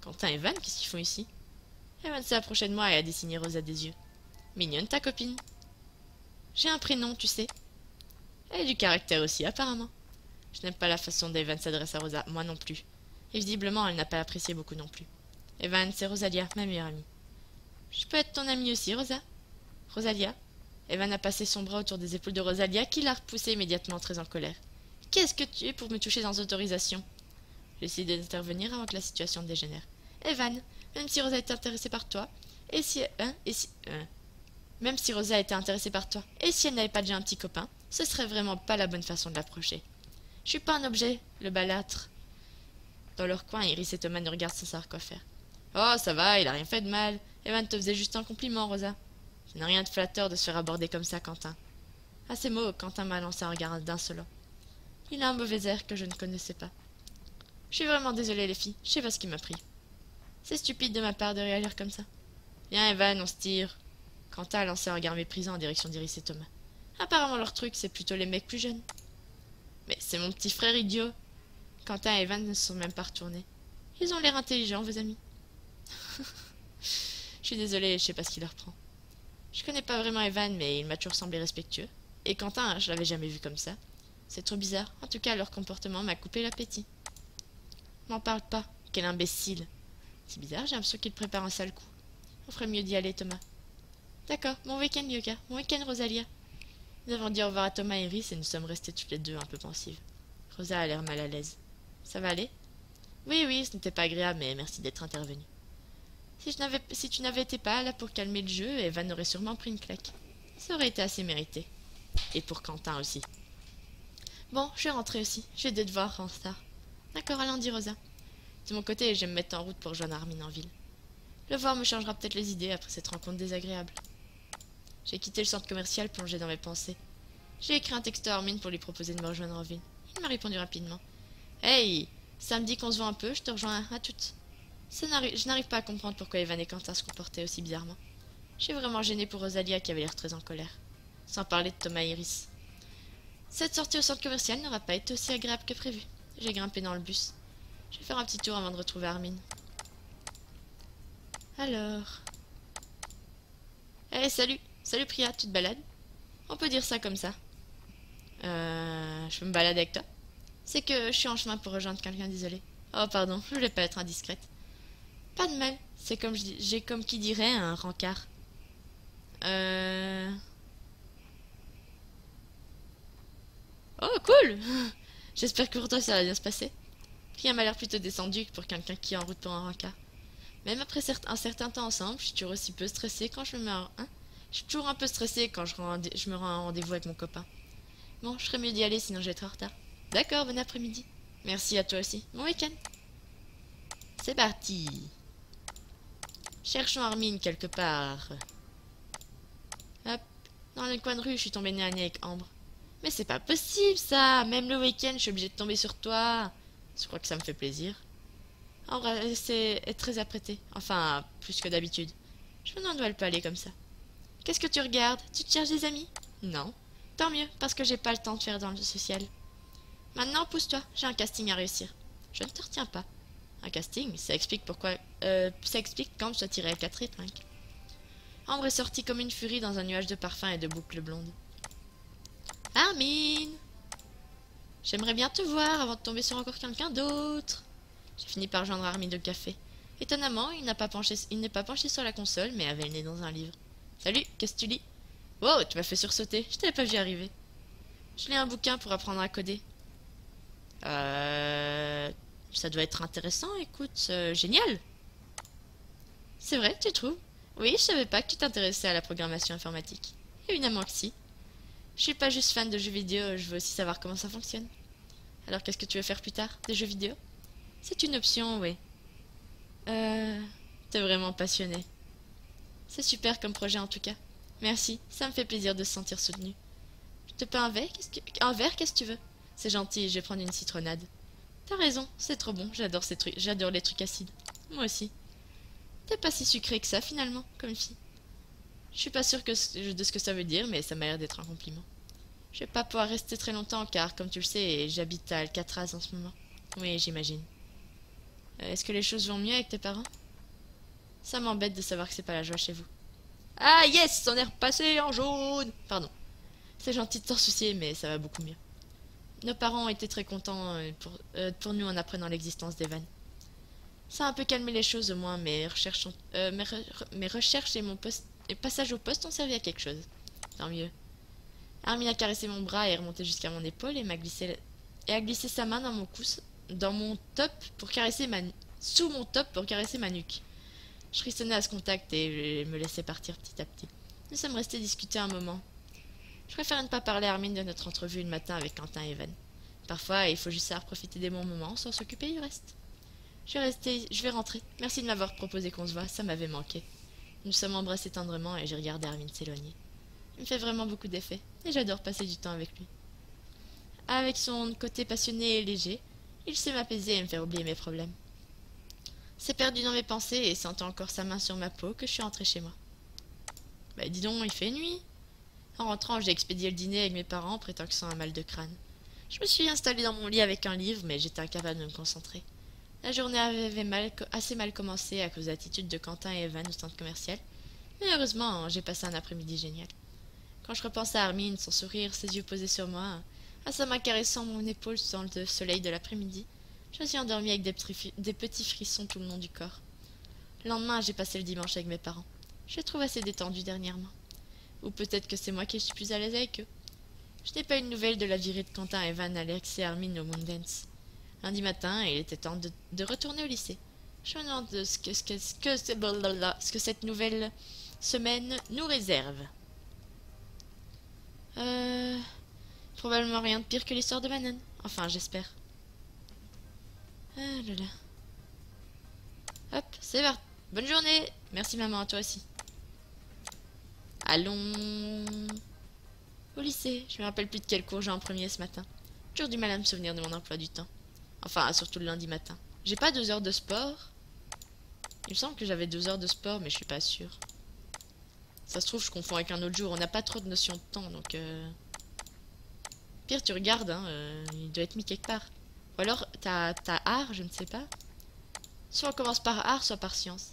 Quentin et Van, qu'est-ce qu'ils font ici? Evan s'est approché de moi et a dessiné Rosa des yeux. Mignonne ta copine. J'ai un prénom, tu sais. Elle a du caractère aussi, apparemment. Je n'aime pas la façon dont Evan s'adresse à Rosa, moi non plus. Et visiblement, elle n'a pas apprécié beaucoup non plus. Evan, c'est Rosalia, ma meilleure amie. Je peux être ton amie aussi, Rosa? Rosalia? Evan a passé son bras autour des épaules de Rosalia, qui l'a repoussée immédiatement très en colère. Qu'est-ce que tu es pour me toucher sans autorisation? J'ai essayé d'intervenir avant que la situation dégénère. Evan, même si Rosa était intéressée par toi, même si Rosa était intéressée par toi, et si elle n'avait pas déjà un petit copain, ce serait vraiment pas la bonne façon de l'approcher. Je suis pas un objet, le balâtre. Dans leur coin, Iris et Thomas nous regardent sans savoir quoi faire. Oh, ça va, il a rien fait de mal. Evan te faisait juste un compliment, Rosa. Ce n'est rien de flatteur de se faire aborder comme ça, Quentin. À ces mots, Quentin m'a lancé un regard d'insolent. Il a un mauvais air que je ne connaissais pas. Je suis vraiment désolée, les filles, je sais pas ce qui m'a pris. C'est stupide de ma part de réagir comme ça. Viens, Evan, on se tire. Quentin a lancé un regard méprisant en direction d'Iris et Thomas. Apparemment, leur truc, c'est plutôt les mecs plus jeunes. Mais c'est mon petit frère idiot. Quentin et Evan ne se sont même pas retournés. Ils ont l'air intelligents, vos amis. Je suis désolée, je sais pas ce qui leur prend. Je connais pas vraiment Evan, mais il m'a toujours semblé respectueux. Et Quentin, je l'avais jamais vu comme ça. C'est trop bizarre. En tout cas, leur comportement m'a coupé l'appétit. M'en parle pas. Quel imbécile. C'est bizarre, j'ai l'impression qu'il prépare un sale coup. On ferait mieux d'y aller, Thomas. D'accord, bon week-end, Lyoka. Bon week-end, Rosalia. Nous avons dit au revoir à Thomas et Iris et nous sommes restés toutes les deux un peu pensives. Rosa a l'air mal à l'aise. Ça va aller? Oui, oui, ce n'était pas agréable, mais merci d'être intervenu. Si tu n'avais été pas là pour calmer le jeu, Evan aurait sûrement pris une claque. Ça aurait été assez mérité. Et pour Quentin aussi. Bon, je vais rentrer aussi. J'ai des devoirs en retard. D'accord, allons, dit Rosa. De mon côté, je vais me mettre en route pour rejoindre Armin en ville. Le voir me changera peut-être les idées après cette rencontre désagréable. J'ai quitté le centre commercial plongé dans mes pensées. J'ai écrit un texte à Armin pour lui proposer de me rejoindre en ville. Il m'a répondu rapidement. Hey, samedi qu'on se voit un peu, je te rejoins à toutes. Je n'arrive pas à comprendre pourquoi Evan et Quentin se comportaient aussi bizarrement. J'ai vraiment gêné pour Rosalia qui avait l'air très en colère. Sans parler de Thomas et Iris. Cette sortie au centre commercial n'aura pas été aussi agréable que prévu. J'ai grimpé dans le bus. Je vais faire un petit tour avant de retrouver Armin. Alors... Eh, salut! Salut Priya, tu te balades? On peut dire ça comme ça. Je peux me balader avec toi? C'est que je suis en chemin pour rejoindre quelqu'un d'isolé. Oh, pardon, je voulais pas être indiscrète. Pas de mal, c'est comme j'ai comme qui dirait un rencard. Oh, cool! J'espère que pour toi ça va bien se passer. Rien m'a l'air plutôt descendu pour quelqu'un qui est en route pour un rencard. Même après un certain temps ensemble, je suis toujours aussi peu stressée quand je me mets hein? Je suis toujours un peu stressée quand je me rends à un rendez-vous avec mon copain. Bon, je ferais mieux d'y aller sinon je vais être en retard. D'accord, bon après-midi. Merci à toi aussi. Bon week-end. C'est parti. Cherchons Armin quelque part. Hop. Dans le coin de rue, je suis tombée nez à nez avec Ambre. Mais c'est pas possible ça. Même le week-end, je suis obligée de tomber sur toi. Je crois que ça me fait plaisir. Ambre est très apprêtée. Enfin, plus que d'habitude. Je me demande où elle peut aller comme ça. Qu'est-ce que tu regardes? Tu te cherches des amis? Non. Tant mieux, parce que j'ai pas le temps de faire dans le social. Maintenant, pousse-toi, j'ai un casting à réussir. Je ne te retiens pas. Un casting, ça explique pourquoi... ça explique quand je dois tirer à 4 épingles. Ambre est sortie comme une furie dans un nuage de parfums et de boucles blondes. Armin! J'aimerais bien te voir avant de tomber sur encore quelqu'un d'autre. J'ai fini par joindre Armin au café. Étonnamment, il n'est pas penché sur la console, mais avait le nez dans un livre. Salut, qu'est-ce que tu lis? Wow, tu m'as fait sursauter, je t'avais pas vu arriver. Je lis un bouquin pour apprendre à coder. Ça doit être intéressant, écoute, génial. C'est vrai, tu trouves? Oui, je savais pas que tu t'intéressais à la programmation informatique. Évidemment que si. Je suis pas juste fan de jeux vidéo, je veux aussi savoir comment ça fonctionne. Alors qu'est-ce que tu veux faire plus tard? Des jeux vidéo? C'est une option, oui. T'es vraiment passionné. C'est super comme projet en tout cas. Merci, ça me fait plaisir de se sentir soutenu. Je te paie un verre? Un verre, qu'est-ce que tu veux? C'est gentil, je vais prendre une citronnade. T'as raison, c'est trop bon, j'adore ces trucs, j'adore les trucs acides. Moi aussi. T'es pas si sucré que ça finalement, comme fille. Je suis pas sûre de ce que ça veut dire, mais ça m'a l'air d'être un compliment. Je vais pas pouvoir rester très longtemps car, comme tu le sais, j'habite à Alcatraz en ce moment. Oui, j'imagine. Est-ce que les choses vont mieux avec tes parents? Ça m'embête de savoir que c'est pas la joie chez vous. Ah yes, on est repassé en jaune. Pardon. C'est gentil de t'en soucier, mais ça va beaucoup mieux. Nos parents ont été très contents pour nous en apprenant l'existence d'Evan. Ça a un peu calmé les choses au moins, mes recherches et et passage au poste ont servi à quelque chose. Tant mieux. Armin a caressé mon bras et est remonté jusqu'à mon épaule et a glissé sa main dans mon top pour caresser sous mon top pour caresser ma nuque. Je frissonnais à ce contact et me laissais partir petit à petit. Nous sommes restés discuter un moment. Je préfère ne pas parler à Armin de notre entrevue le matin avec Quentin et Evan. Parfois, il faut juste savoir profiter des bons moments sans s'occuper du reste. Je vais rentrer. Merci de m'avoir proposé qu'on se voit, ça m'avait manqué. Nous sommes embrassés tendrement et j'ai regardé Armin s'éloigner. Il me fait vraiment beaucoup d'effet et j'adore passer du temps avec lui. Avec son côté passionné et léger, il sait m'apaiser et me faire oublier mes problèmes. C'est perdu dans mes pensées et sentant encore sa main sur ma peau que je suis rentrée chez moi. Bah dis donc, il fait nuit. En rentrant, j'ai expédié le dîner avec mes parents, prétextant un mal de crâne. Je me suis installée dans mon lit avec un livre, mais j'étais incapable de me concentrer. La journée avait assez mal commencé à cause de l'attitude de Quentin et Evan au centre commercial, mais heureusement, j'ai passé un après-midi génial. Quand je repense à Armin, son sourire, ses yeux posés sur moi, à sa main caressant mon épaule dans le soleil de l'après-midi, je me suis endormie avec des petits frissons tout le long du corps. Le lendemain, j'ai passé le dimanche avec mes parents. Je les trouve assez détendus dernièrement. Ou peut-être que c'est moi qui suis plus à l'aise avec eux. Je n'ai pas eu de nouvelles de la virée de Quentin, Evan, Alex et Armin au Moondance. Lundi matin, il était temps de retourner au lycée. Je me demande ce que cette nouvelle semaine nous réserve. Probablement rien de pire que l'histoire de Manon. Enfin, j'espère. Ah là là. Hop, c'est parti. Bonne journée. Merci maman, à toi aussi. Allons au lycée. Je me rappelle plus de quel cours j'ai en premier ce matin. Toujours du mal à me souvenir de mon emploi du temps. Enfin, surtout le lundi matin. J'ai pas 2 heures de sport. Il me semble que j'avais 2 heures de sport, mais je suis pas sûre. Ça se trouve, je confonds avec un autre jour. On n'a pas trop de notion de temps, donc... Pire, tu regardes, hein, il doit être mis quelque part. Ou alors, t'as art, je ne sais pas. Soit on commence par art, soit par science.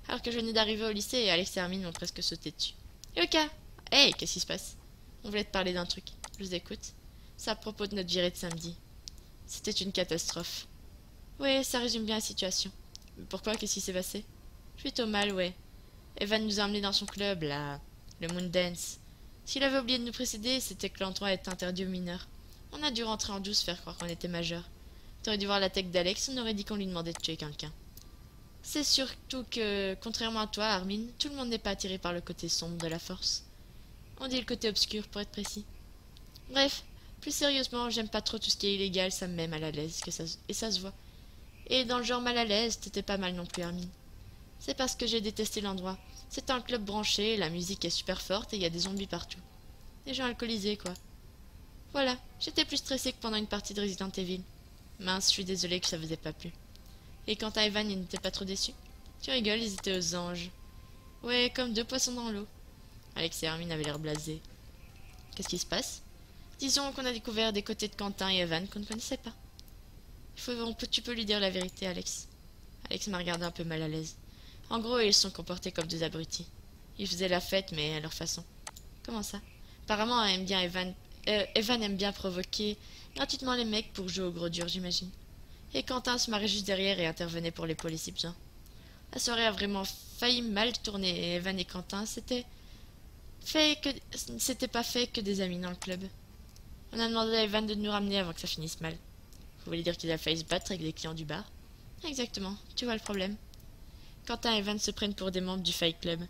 Alors que je venais d'arriver au lycée et Alex et Hermine m'ont presque sauté dessus. Yuka! Hey, qu'est-ce qui se passe? On voulait te parler d'un truc. Je vous écoute. C'est à propos de notre virée de samedi. C'était une catastrophe. Ouais, ça résume bien la situation. Mais pourquoi? Qu'est-ce qui s'est passé? Plutôt mal, ouais. Evan nous a emmenés dans son club, là. Le Moondance. S'il avait oublié de nous précéder, c'était que l'endroit était interdit aux mineurs. On a dû rentrer en douce, faire croire qu'on était majeurs. T'aurais dû voir la tête d'Alex, on aurait dit qu'on lui demandait de tuer quelqu'un. C'est surtout que, contrairement à toi, Armin, tout le monde n'est pas attiré par le côté sombre de la force. On dit le côté obscur, pour être précis. Bref, plus sérieusement, j'aime pas trop tout ce qui est illégal, ça me met mal à l'aise, et ça se voit. Et dans le genre mal à l'aise, t'étais pas mal non plus, Armin. C'est parce que j'ai détesté l'endroit. C'est un club branché, la musique est super forte et il y a des zombies partout. Des gens alcoolisés, quoi. Voilà, j'étais plus stressée que pendant une partie de Resident Evil. Mince, je suis désolée que ça vous ait pas plu. Et quant à Evan, il n'était pas trop déçu? Tu rigoles, ils étaient aux anges. Ouais, comme deux poissons dans l'eau. Alex et Hermine avaient l'air blasés. Qu'est-ce qui se passe? Disons qu'on a découvert des côtés de Quentin et Evan qu'on ne connaissait pas. Tu peux lui dire la vérité, Alex. Alex m'a regardé un peu mal à l'aise. En gros, ils se sont comportés comme deux abrutis. Ils faisaient la fête, mais à leur façon. Comment ça? Apparemment, Evan aime bien provoquer gratuitement les mecs pour jouer au gros dur, j'imagine. Et Quentin se marrait juste derrière et intervenait pour l'épauler si besoin. La soirée a vraiment failli mal tourner et Evan et Quentin c'était pas fait que des amis dans le club. On a demandé à Evan de nous ramener avant que ça finisse mal. Vous voulez dire qu'il a failli se battre avec les clients du bar? Exactement, tu vois le problème. Quentin et Evan se prennent pour des membres du Fight Club.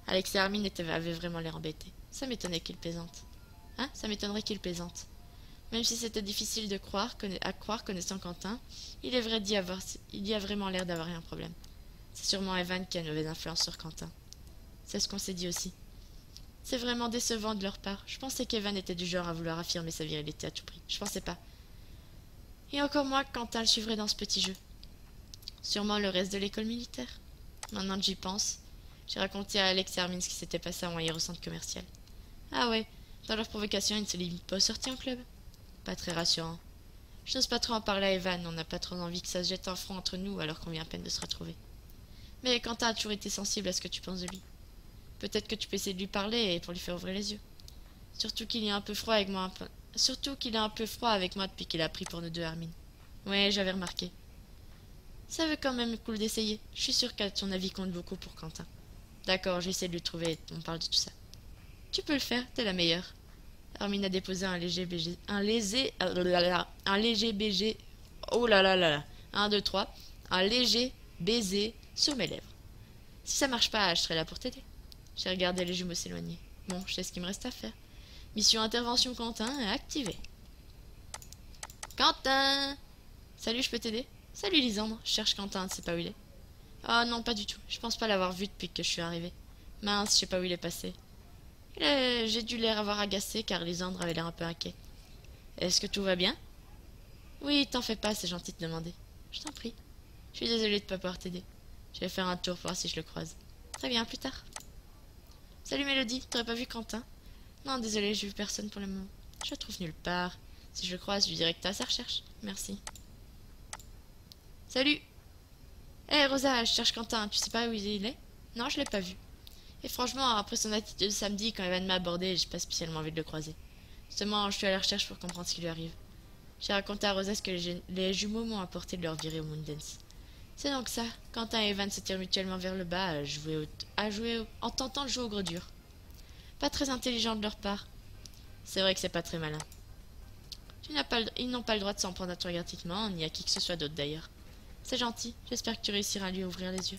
Alex et Armin avaient vraiment l'air embêtés. Ça m'étonnait qu'ils plaisantent. Hein? Ça m'étonnerait qu'ils plaisantent. Même si c'était difficile à croire connaissant Quentin, il y a vraiment l'air d'avoir un problème. C'est sûrement Evan qui a une mauvaise influence sur Quentin. C'est ce qu'on s'est dit aussi. C'est vraiment décevant de leur part. Je pensais qu'Evan était du genre à vouloir affirmer sa virilité à tout prix. Je pensais pas. Et encore moins que Quentin le suivrait dans ce petit jeu. Sûrement le reste de l'école militaire. Maintenant que j'y pense, j'ai raconté à Alex et Hermine ce qui s'était passé à Moyer au centre commercial. Ah ouais, dans leur provocation, ils ne se limitent pas aux sorties en club. Pas très rassurant. Je n'ose pas trop en parler à Evan, on n'a pas trop envie que ça se jette en front entre nous alors qu'on vient à peine de se retrouver. Mais Quentin a toujours été sensible à ce que tu penses de lui. Peut-être que tu peux essayer de lui parler et pour lui faire ouvrir les yeux. Surtout qu'il est un peu froid avec moi depuis qu'il a pris pour nous deux, Hermine. Ouais, j'avais remarqué. Ça veut quand même cool d'essayer. Je suis sûre que ton avis compte beaucoup pour Quentin. D'accord, j'essaie de le trouver et on parle de tout ça. Tu peux le faire, t'es la meilleure. Hermine a déposé un léger BG. Un léger BG. Oh là là là là. 1, 2, 3. Un léger baiser sur mes lèvres. Si ça marche pas, je serai là pour t'aider. J'ai regardé les jumeaux s'éloigner. Bon, je sais ce qu'il me reste à faire. Mission intervention Quentin activée. Quentin! Salut, je peux t'aider? Salut Lisandre, je cherche Quentin, tu sais pas où il est? Oh non, pas du tout. Je pense pas l'avoir vu depuis que je suis arrivée. Mince, je sais pas où il est passé. J'ai dû l'air avoir agacé car Lisandre avait l'air un peu inquiet. Est-ce que tout va bien? Oui, t'en fais pas, c'est gentil de te demander. Je t'en prie. Je suis désolée de pas pouvoir t'aider. Je vais faire un tour pour voir si je le croise. Très bien, plus tard. Salut Mélodie, t'aurais pas vu Quentin? Non, désolée, j'ai vu personne pour le moment. Je le trouve nulle part. Si je le croise, je lui dirai que t'es à sa recherche. Merci. Salut! Hé Rosa, je cherche Quentin, tu sais pas où il est? Non, je l'ai pas vu. Et franchement, après son attitude de samedi, quand Evan m'a abordé, j'ai pas spécialement envie de le croiser. Justement, je suis à la recherche pour comprendre ce qui lui arrive. J'ai raconté à Rosa ce que les jumeaux m'ont apporté de leur virée au Moondance. C'est donc ça, Quentin et Evan se tirent mutuellement vers le bas en tentant de jouer au gros dur. Pas très intelligent de leur part. C'est vrai que c'est pas très malin. Ils n'ont pas le droit de s'en prendre à toi gratuitement, ni à qui que ce soit d'autre d'ailleurs. C'est gentil, j'espère que tu réussiras à lui ouvrir les yeux.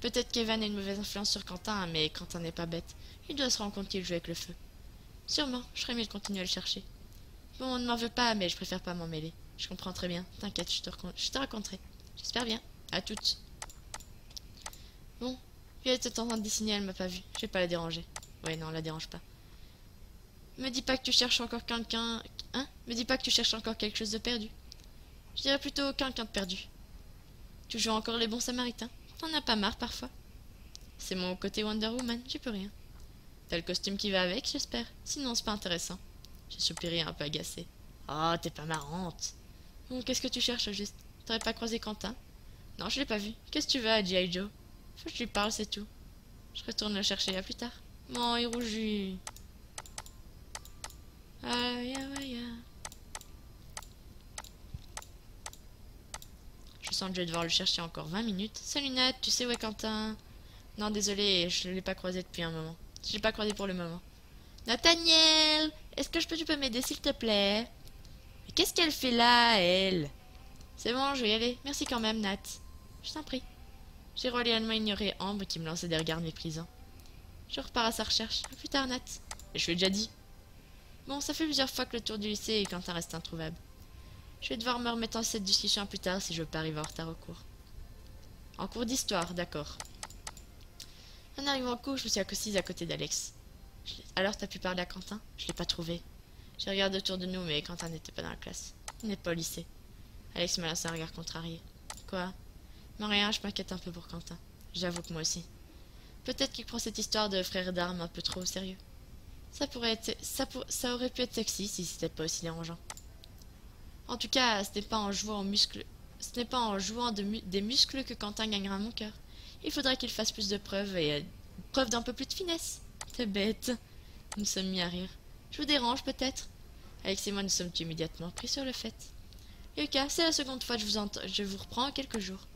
Peut-être qu'Evan a une mauvaise influence sur Quentin, mais Quentin n'est pas bête. Il doit se rendre compte qu'il joue avec le feu. Sûrement, je ferais mieux de continuer à le chercher. Bon, on ne m'en veut pas, mais je préfère pas m'en mêler. Je comprends très bien, t'inquiète, je te raconterai. J'espère bien. À toutes. Bon, elle était en train de dessiner, elle m'a pas vu. Je vais pas la déranger. Ouais, non, la dérange pas. Me dis pas que tu cherches encore quelqu'un... Hein? Me dis pas que tu cherches encore quelque chose de perdu. Je dirais plutôt quelqu'un de perdu. Tu joues encore les bons samaritains? T'en as pas marre parfois? C'est mon côté Wonder Woman, j'y peux rien. T'as le costume qui va avec, j'espère. Sinon, c'est pas intéressant. J'ai soupiré un peu agacé. Oh, t'es pas marrante. Ou qu'est-ce que tu cherches, juste? T'aurais pas croisé Quentin? Non, je l'ai pas vu. Qu'est-ce que tu veux à G.I. Joe? Faut que je lui parle, c'est tout. Je retourne le chercher à plus tard. Non, il rougit. Aïe, aïe, aïe. Je sens que je vais devoir le chercher encore 20 minutes. Salut Nat, tu sais où est Quentin? Non, désolé, je ne l'ai pas croisé depuis un moment. Je l'ai pas croisé pour le moment. Nathaniel! Est-ce que tu peux m'aider, s'il te plaît? Mais qu'est-ce qu'elle fait là, elle? C'est bon, je vais y aller. Merci quand même, Nat. Je t'en prie. J'ai royalement ignoré Ambre qui me lançait des regards méprisants. Je repars à sa recherche. À plus tard, Nat. Et je lui ai déjà dit. Bon, ça fait plusieurs fois que le tour du lycée et Quentin reste introuvable. Je vais devoir me remettre en cette discussion plus tard si je veux pas arriver en retard au cours. En cours d'histoire, d'accord. En arrivant au cours, je me suis assise à côté d'Alex. Alors t'as pu parler à Quentin? Je l'ai pas trouvé. J'ai regardé autour de nous, mais Quentin n'était pas dans la classe. Il n'est pas au lycée. Alex m'a lancé un regard contrarié. Quoi? Mais rien, je m'inquiète un peu pour Quentin. J'avoue que moi aussi. Peut-être qu'il prend cette histoire de frère d'armes un peu trop au sérieux. Ça aurait pu être sexy si c'était pas aussi dérangeant. En tout cas, ce n'est pas en jouant des muscles que Quentin gagnera mon cœur. Il faudrait qu'il fasse plus de preuves et preuve d'un peu plus de finesse. T'es bête. Nous sommes mis à rire. Je vous dérange peut-être? Alex et moi nous sommes immédiatement pris sur le fait. Lucas, c'est la seconde fois que je vous reprends en quelques jours.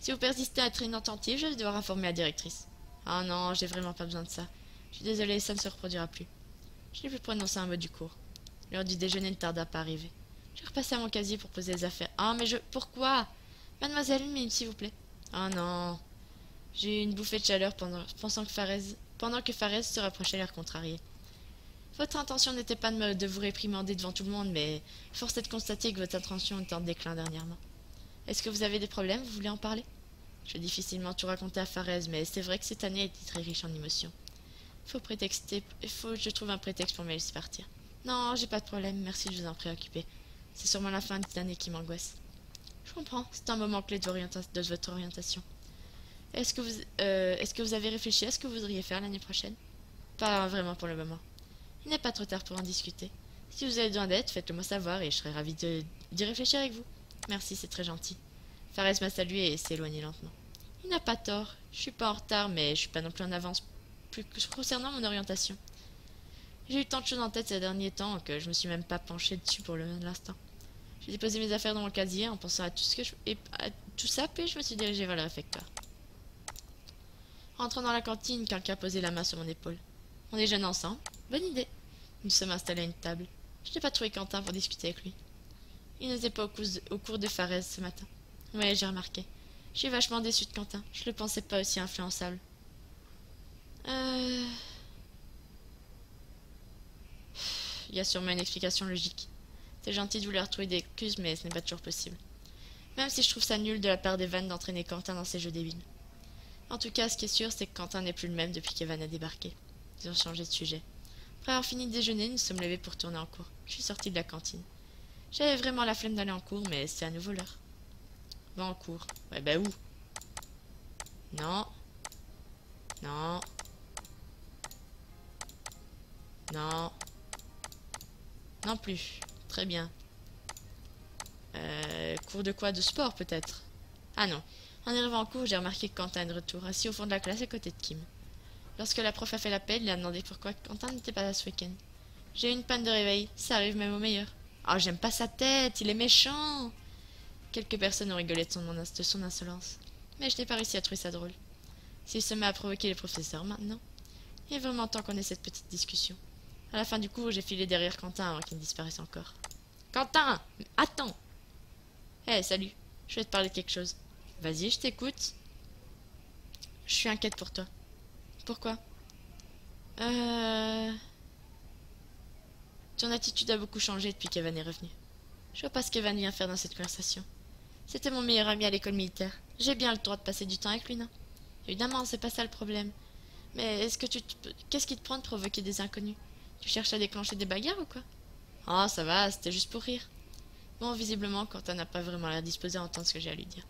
Si vous persistez à être inattentif, je vais devoir informer la directrice. Ah non, j'ai vraiment pas besoin de ça. Je suis désolée, ça ne se reproduira plus. Je n'ai plus prononcé un mot du cours. L'heure du déjeuner ne tarda pas à arriver. J'ai repassé à mon casier pour poser les affaires. Ah, mais pourquoi? Mademoiselle, mais s'il vous plaît. Ah non. J'ai eu une bouffée de chaleur pendant que Farès se rapprochait l'air contrarié. Votre intention n'était pas de vous réprimander devant tout le monde, mais force est de constater que votre attention est en déclin dernièrement. Est-ce que vous avez des problèmes? Vous voulez en parler? Je vais difficilement tout raconter à Farès, mais c'est vrai que cette année a été très riche en émotions. Il faut que je trouve un prétexte pour me laisser partir. Non, j'ai pas de problème, merci de vous en préoccuper. C'est sûrement la fin de l'année qui m'angoisse. Je comprends, c'est un moment clé de votre orientation. Est-ce que vous avez réfléchi à ce que vous voudriez faire l'année prochaine? Pas vraiment pour le moment. Il n'est pas trop tard pour en discuter. Si vous avez besoin d'aide, faites-le moi savoir et je serai ravie d'y réfléchir avec vous. Merci, c'est très gentil. Fares m'a salué et s'est éloigné lentement. Il n'a pas tort. Je suis pas en retard, mais je suis pas non plus en avance concernant mon orientation. J'ai eu tant de choses en tête ces derniers temps que je me suis même pas penché dessus pour l'instant. J'ai déposé mes affaires dans mon casier en pensant à tout ça, puis je me suis dirigée vers le réfectoire. Rentrant dans la cantine, quelqu'un a posé la main sur mon épaule. On déjeune ensemble? Bonne idée. Nous sommes installés à une table. Je n'ai pas trouvé Quentin pour discuter avec lui. Il n'était pas au cours de Farès ce matin. Ouais, j'ai remarqué. Je suis vachement déçue de Quentin. Je le pensais pas aussi influençable. Il y a sûrement une explication logique. C'est gentil de vouloir trouver des excuses, mais ce n'est pas toujours possible. Même si je trouve ça nul de la part d'Evan d'entraîner Quentin dans ses jeux débiles. En tout cas, ce qui est sûr, c'est que Quentin n'est plus le même depuis qu'Evan a débarqué. Ils ont changé de sujet. Après avoir fini de déjeuner, nous sommes levés pour tourner en cours. Je suis sortie de la cantine. J'avais vraiment la flemme d'aller en cours, mais c'est à nouveau l'heure. Va en cours. Ouais, bah où? Non. Non. Non. Non plus. Très bien. Cours de quoi? De sport, peut-être? Ah non. En arrivant en cours, j'ai remarqué que Quentin est de retour, assis au fond de la classe à côté de Kim. Lorsque la prof a fait l'appel, il a demandé pourquoi Quentin n'était pas là ce week-end. J'ai eu une panne de réveil. Ça arrive même au meilleur. Ah, j'aime pas sa tête. Il est méchant. Quelques personnes ont rigolé de son insolence. Mais je n'ai pas réussi à trouver ça drôle. S'il se met à provoquer les professeurs maintenant, il est vraiment temps qu'on ait cette petite discussion. À la fin du cours, j'ai filé derrière Quentin avant qu'il ne disparaisse encore. Quentin! Attends! Hé, salut. Je vais te parler de quelque chose. Vas-y, je t'écoute. Je suis inquiète pour toi. Pourquoi? Ton attitude a beaucoup changé depuis qu'Evan est revenu. Je vois pas ce qu'Evan vient faire dans cette conversation. C'était mon meilleur ami à l'école militaire. J'ai bien le droit de passer du temps avec lui, non? Évidemment, c'est pas ça le problème. Mais qu'est-ce qui te prend de provoquer des inconnus? Tu cherches à déclencher des bagarres ou quoi? Ah, ça va, c'était juste pour rire. Bon, visiblement, Quentin n'a pas vraiment l'air disposé à entendre ce que j'ai à lui dire.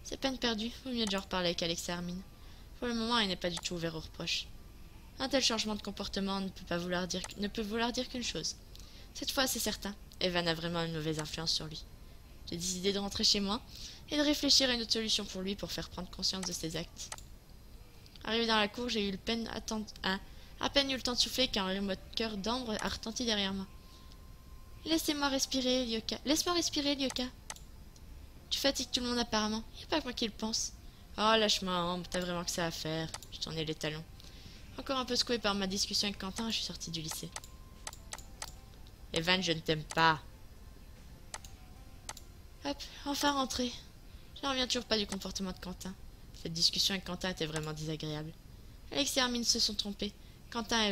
C'est peine perdue, vaut mieux déjà reparler avec Alex et Hermine. Pour le moment, il n'est pas du tout ouvert aux reproches. Un tel changement de comportement ne peut vouloir dire qu'une chose. Cette fois, c'est certain, Evan a vraiment une mauvaise influence sur lui. J'ai décidé de rentrer chez moi et de réfléchir à une autre solution pour lui pour faire prendre conscience de ses actes. Arrivé dans la cour, j'ai eu à peine eu le temps de souffler qu'un moteur d'ambre a retenti derrière moi. Laissez-moi respirer, Lyoka. Laisse-moi respirer, Lyoka. Tu fatigues tout le monde apparemment. Y a pas que moi qui le pense. Oh, lâche-moi, Ambre, t'as vraiment que ça à faire. Je tournais les talons. Encore un peu secoué par ma discussion avec Quentin, je suis sortie du lycée. Evan, je ne t'aime pas. Hop, enfin rentré. Je ne reviens toujours pas du comportement de Quentin. Cette discussion avec Quentin était vraiment désagréable. Alex et Hermine se sont trompés. Quentin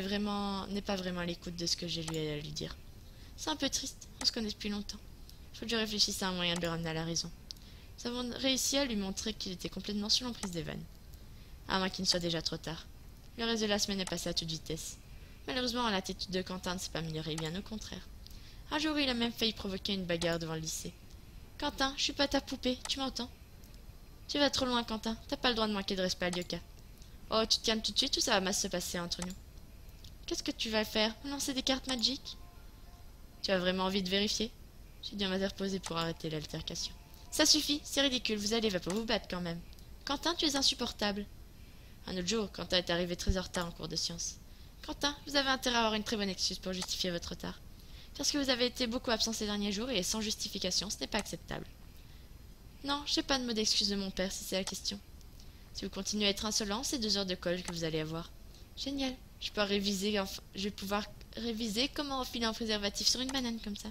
n'est pas vraiment à l'écoute de ce que j'ai à lui dire. C'est un peu triste, on se connaît depuis longtemps. Il faut que je réfléchisse à un moyen de le ramener à la raison. Nous avons réussi à lui montrer qu'il était complètement sous l'emprise d'Evan. À moins qu'il ne soit déjà trop tard. Le reste de la semaine est passé à toute vitesse. Malheureusement, l'attitude de Quentin ne s'est pas améliorée, bien au contraire. Un jour, il a même failli provoquer une bagarre devant le lycée. Quentin, je suis pas ta poupée, tu m'entends? Tu vas trop loin, Quentin. T'as pas le droit de manquer de respect à Lyoka. Oh, tu te calmes tout de suite ou ça va mal se passer entre nous? Qu'est-ce que tu vas faire? Me lancer des cartes Magic? Tu as vraiment envie de vérifier? J'ai dû m'interposer pour arrêter l'altercation. Ça suffit, c'est ridicule, va pas vous battre quand même. Quentin, tu es insupportable. Un autre jour, Quentin est arrivé très en retard en cours de sciences. Quentin, vous avez intérêt à avoir une très bonne excuse pour justifier votre retard. Parce que vous avez été beaucoup absent ces derniers jours et sans justification, ce n'est pas acceptable. Non, j'ai pas de mot d'excuse de mon père si c'est la question. Si vous continuez à être insolent, c'est 2 heures de colle que vous allez avoir. Génial, je vais pouvoir réviser comment enfiler un préservatif sur une banane comme ça.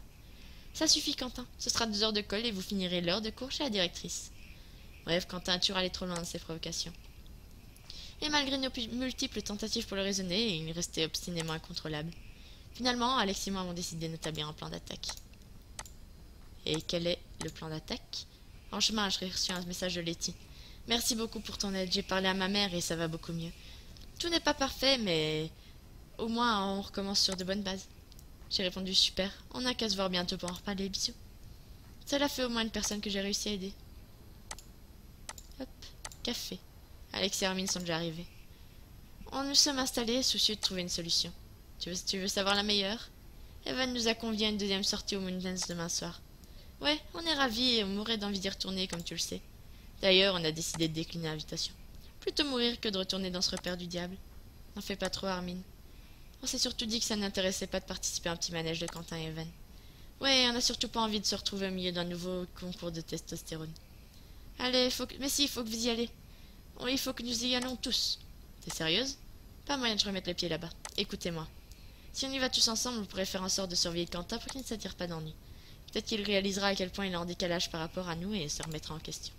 Ça suffit, Quentin, ce sera 2 heures de colle et vous finirez l'heure de cours chez la directrice. Bref, Quentin a toujours allé trop loin dans ses provocations. Et malgré nos multiples tentatives pour le raisonner, il restait obstinément incontrôlable. Finalement, Alex et moi avons décidé d'établir un plan d'attaque. Et quel est le plan d'attaque? En chemin, j'ai reçu un message de Letty. Merci beaucoup pour ton aide, j'ai parlé à ma mère et ça va beaucoup mieux. Tout n'est pas parfait, mais au moins on recommence sur de bonnes bases. J'ai répondu super, on n'a qu'à se voir bientôt pour en reparler, bisous. Cela fait au moins une personne que j'ai réussi à aider. Hop, café. Alex et Hermine sont déjà arrivés. On nous sommes installés, soucieux de trouver une solution. Tu veux savoir la meilleure? Evan nous a convié à une deuxième sortie au Moondance demain soir. Ouais, on est ravis et on mourrait d'envie d'y retourner, comme tu le sais. D'ailleurs, on a décidé de décliner l'invitation. Plutôt mourir que de retourner dans ce repère du diable. N'en fais pas trop, Hermine. On s'est surtout dit que ça n'intéressait pas de participer à un petit manège de Quentin et Evan. Ouais, on n'a surtout pas envie de se retrouver au milieu d'un nouveau concours de testostérone. Allez, mais si, il faut que vous y allez. Il faut que nous y allons tous. T'es sérieuse? Pas moyen de remettre les pieds là-bas. Écoutez-moi. Si on y va tous ensemble, vous pourrez faire en sorte de surveiller Quentin pour qu'il ne s'attire pas d'ennui. Peut-être qu'il réalisera à quel point il est en décalage par rapport à nous et se remettra en question.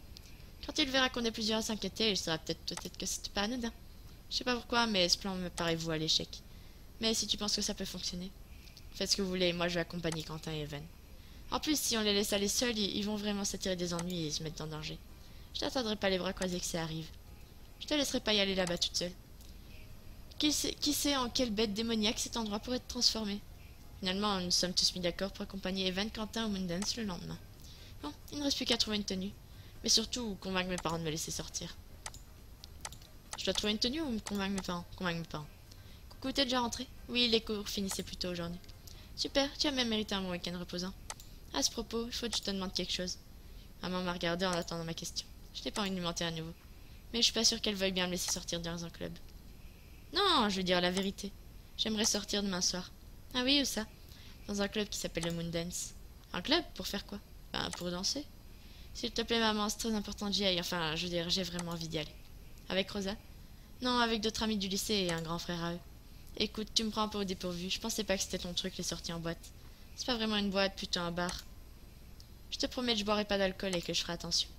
Quand il verra qu'on est plusieurs à s'inquiéter, il saura peut-être que c'est pas anodin. Je sais pas pourquoi, mais ce plan me paraît voué à l'échec. Mais si tu penses que ça peut fonctionner, faites ce que vous voulez, moi je vais accompagner Quentin et Evan. En plus, si on les laisse aller seuls, ils vont vraiment s'attirer des ennuis et se mettre en danger. Je n'attendrai pas les bras croisés que ça arrive. Je te laisserai pas y aller là-bas toute seule. Qui sait en quelle bête démoniaque cet endroit pourrait être transformé? Finalement, nous sommes tous mis d'accord pour accompagner Evan Quentin au Moondance le lendemain. Bon, il ne reste plus qu'à trouver une tenue. Mais surtout, convaincre mes parents de me laisser sortir. Je dois trouver une tenue ou me convaincre mes parents? Convaincre mes parents. Coucou, t'es déjà rentré? Oui, les cours finissaient plus tôt aujourd'hui. Super, tu as même mérité un bon week-end reposant. À ce propos, il faut que je te demande quelque chose. Maman m'a regardé en attendant ma question. Je n'ai pas envie de lui mentir à nouveau. Mais je suis pas sûre qu'elle veuille bien me laisser sortir dans un club. Non, je veux dire la vérité. J'aimerais sortir demain soir. Ah oui, où ça? Dans un club qui s'appelle le Moondance. Un club? Pour faire quoi? Ben, pour danser. S'il te plaît, maman, c'est très important que j'y aille. Enfin, je veux dire, j'ai vraiment envie d'y aller. Avec Rosa? Non, avec d'autres amis du lycée et un grand frère à eux. Écoute, tu me prends un peu au dépourvu. Je pensais pas que c'était ton truc, les sorties en boîte. C'est pas vraiment une boîte, plutôt un bar. Je te promets que je boirai pas d'alcool et que je ferai attention.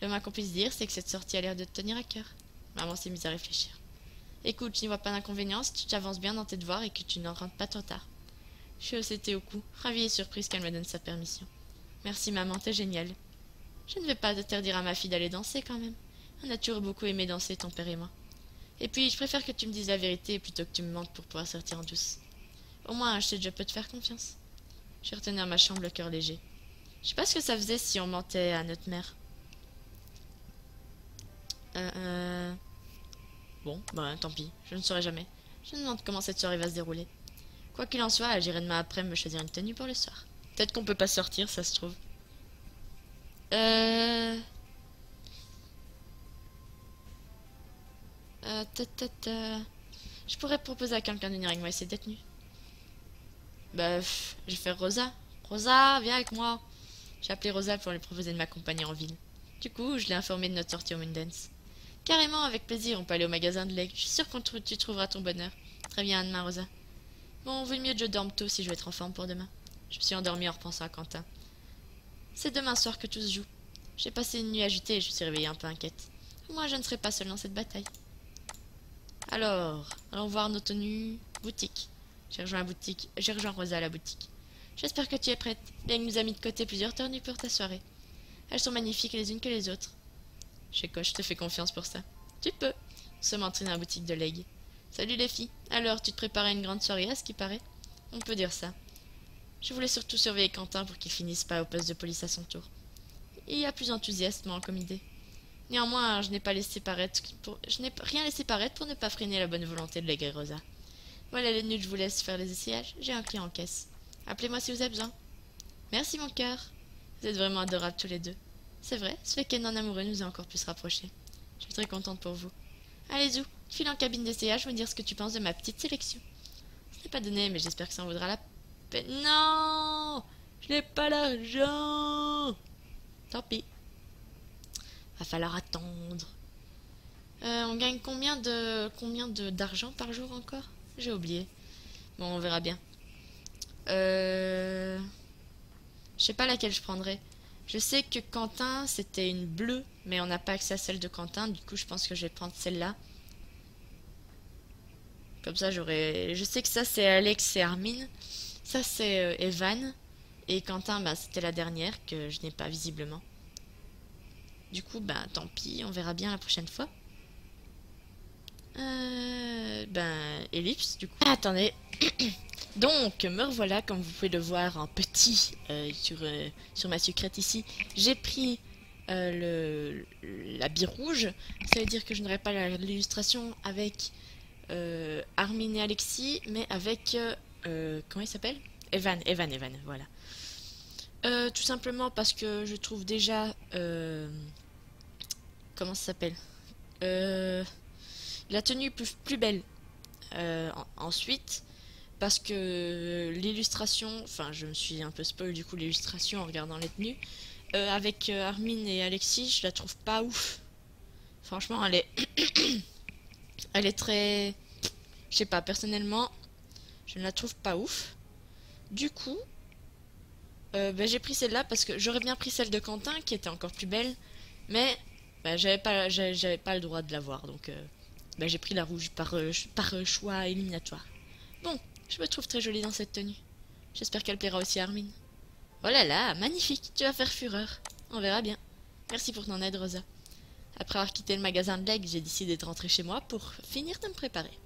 Le moins qu'on puisse dire, c'est que cette sortie a l'air de te tenir à cœur. Maman s'est mise à réfléchir. Écoute, je n'y vois pas d'inconvénient si tu t'avances bien dans tes devoirs et que tu n'en rentres pas trop tard. Je suis haussée au cou, ravie et surprise qu'elle me donne sa permission. Merci maman, t'es géniale. Je ne vais pas interdire à ma fille d'aller danser quand même. On a toujours beaucoup aimé danser, ton père et moi. Et puis, je préfère que tu me dises la vérité plutôt que tu me mentes pour pouvoir sortir en douce. Au moins, je sais que je peux te faire confiance. Je vais retenir ma chambre le cœur léger. Je sais pas ce que ça faisait si on mentait à notre mère. Bon, ben tant pis, je ne saurai jamais. Je me demande comment cette soirée va se dérouler. Quoi qu'il en soit, j'irai demain après me choisir une tenue pour le soir. Peut-être qu'on peut pas sortir, ça se trouve. Euh... Je pourrais proposer à quelqu'un de venir avec moi essayer d'être nu. Bah, je vais faire Rosa. Rosa, viens avec moi. J'ai appelé Rosa pour lui proposer de m'accompagner en ville. Du coup, je l'ai informée de notre sortie au Moondance. Carrément, avec plaisir, on peut aller au magasin de Lake. Je suis sûre que tu trouveras ton bonheur. Très bien, à demain, Rosa. Bon, vaut mieux que je dorme tôt si je veux être en forme pour demain. Je me suis endormie en repensant à Quentin. C'est demain soir que tout se joue. J'ai passé une nuit agitée et je me suis réveillée un peu inquiète. Moi, je ne serai pas seule dans cette bataille. Alors, allons voir nos tenues. Boutique. J'ai rejoint Rosa à la boutique. J'espère que tu es prête. Bien que nous a mis de côté plusieurs tenues pour ta soirée. Elles sont magnifiques les unes que les autres. Je te fais confiance pour ça. Tu peux. Nous sommes entrés dans la boutique de Leg. Salut les filles. Alors, tu te prépares à une grande soirée, à ce qui paraît? On peut dire ça. Je voulais surtout surveiller Quentin pour qu'il finisse pas au poste de police à son tour. Il y a plus enthousiasmant comme idée. Néanmoins, je n'ai rien laissé paraître pour ne pas freiner la bonne volonté de Leg et Rosa. Voilà les nuls, je vous laisse faire les essayages. J'ai un client en caisse. Appelez-moi si vous avez besoin. Merci mon cœur. Vous êtes vraiment adorables tous les deux. C'est vrai, ce week-end en amoureux nous a encore plus rapprochés. Je suis très contente pour vous. Allez, Zou, file en cabine d'essayage, me dire ce que tu penses de ma petite sélection. Ce n'est pas donné, mais j'espère que ça en vaudra la peine. Non, je n'ai pas l'argent. Tant pis. Va falloir attendre. On gagne combien de d'argent par jour encore? J'ai oublié. Bon, on verra bien. Je sais pas laquelle je prendrai. Je sais que Quentin, c'était une bleue, mais on n'a pas accès à celle de Quentin. Du coup, je pense que je vais prendre celle-là. Comme ça, j'aurai... Je sais que ça, c'est Alex et Armin. Ça, c'est Evan. Et Quentin, bah, c'était la dernière que je n'ai pas visiblement. Du coup, bah, tant pis, on verra bien la prochaine fois. Ellipse, du coup. Ah, attendez. Donc, me revoilà, comme vous pouvez le voir en petit sur ma sucrète ici. J'ai pris la bille rouge. Ça veut dire que je n'aurai pas l'illustration avec Armin et Alexis, mais avec... comment il s'appelle? Evan, voilà. Tout simplement parce que je trouve déjà... comment ça s'appelle? La tenue plus belle. Ensuite, parce que l'illustration, enfin je me suis un peu spoil du coup l'illustration en regardant les tenues, avec Armin et Alexis, je la trouve pas ouf. Franchement, elle est très, je sais pas, personnellement, je ne la trouve pas ouf. Du coup, j'ai pris celle-là parce que j'aurais bien pris celle de Quentin qui était encore plus belle, mais j'avais pas le droit de l'avoir, donc j'ai pris la rouge par choix éliminatoire. Bon, je me trouve très jolie dans cette tenue. J'espère qu'elle plaira aussi à Armin. Oh là là, magnifique, tu vas faire fureur. On verra bien. Merci pour ton aide, Rosa. Après avoir quitté le magasin de Leg, j'ai décidé de rentrer chez moi pour finir de me préparer.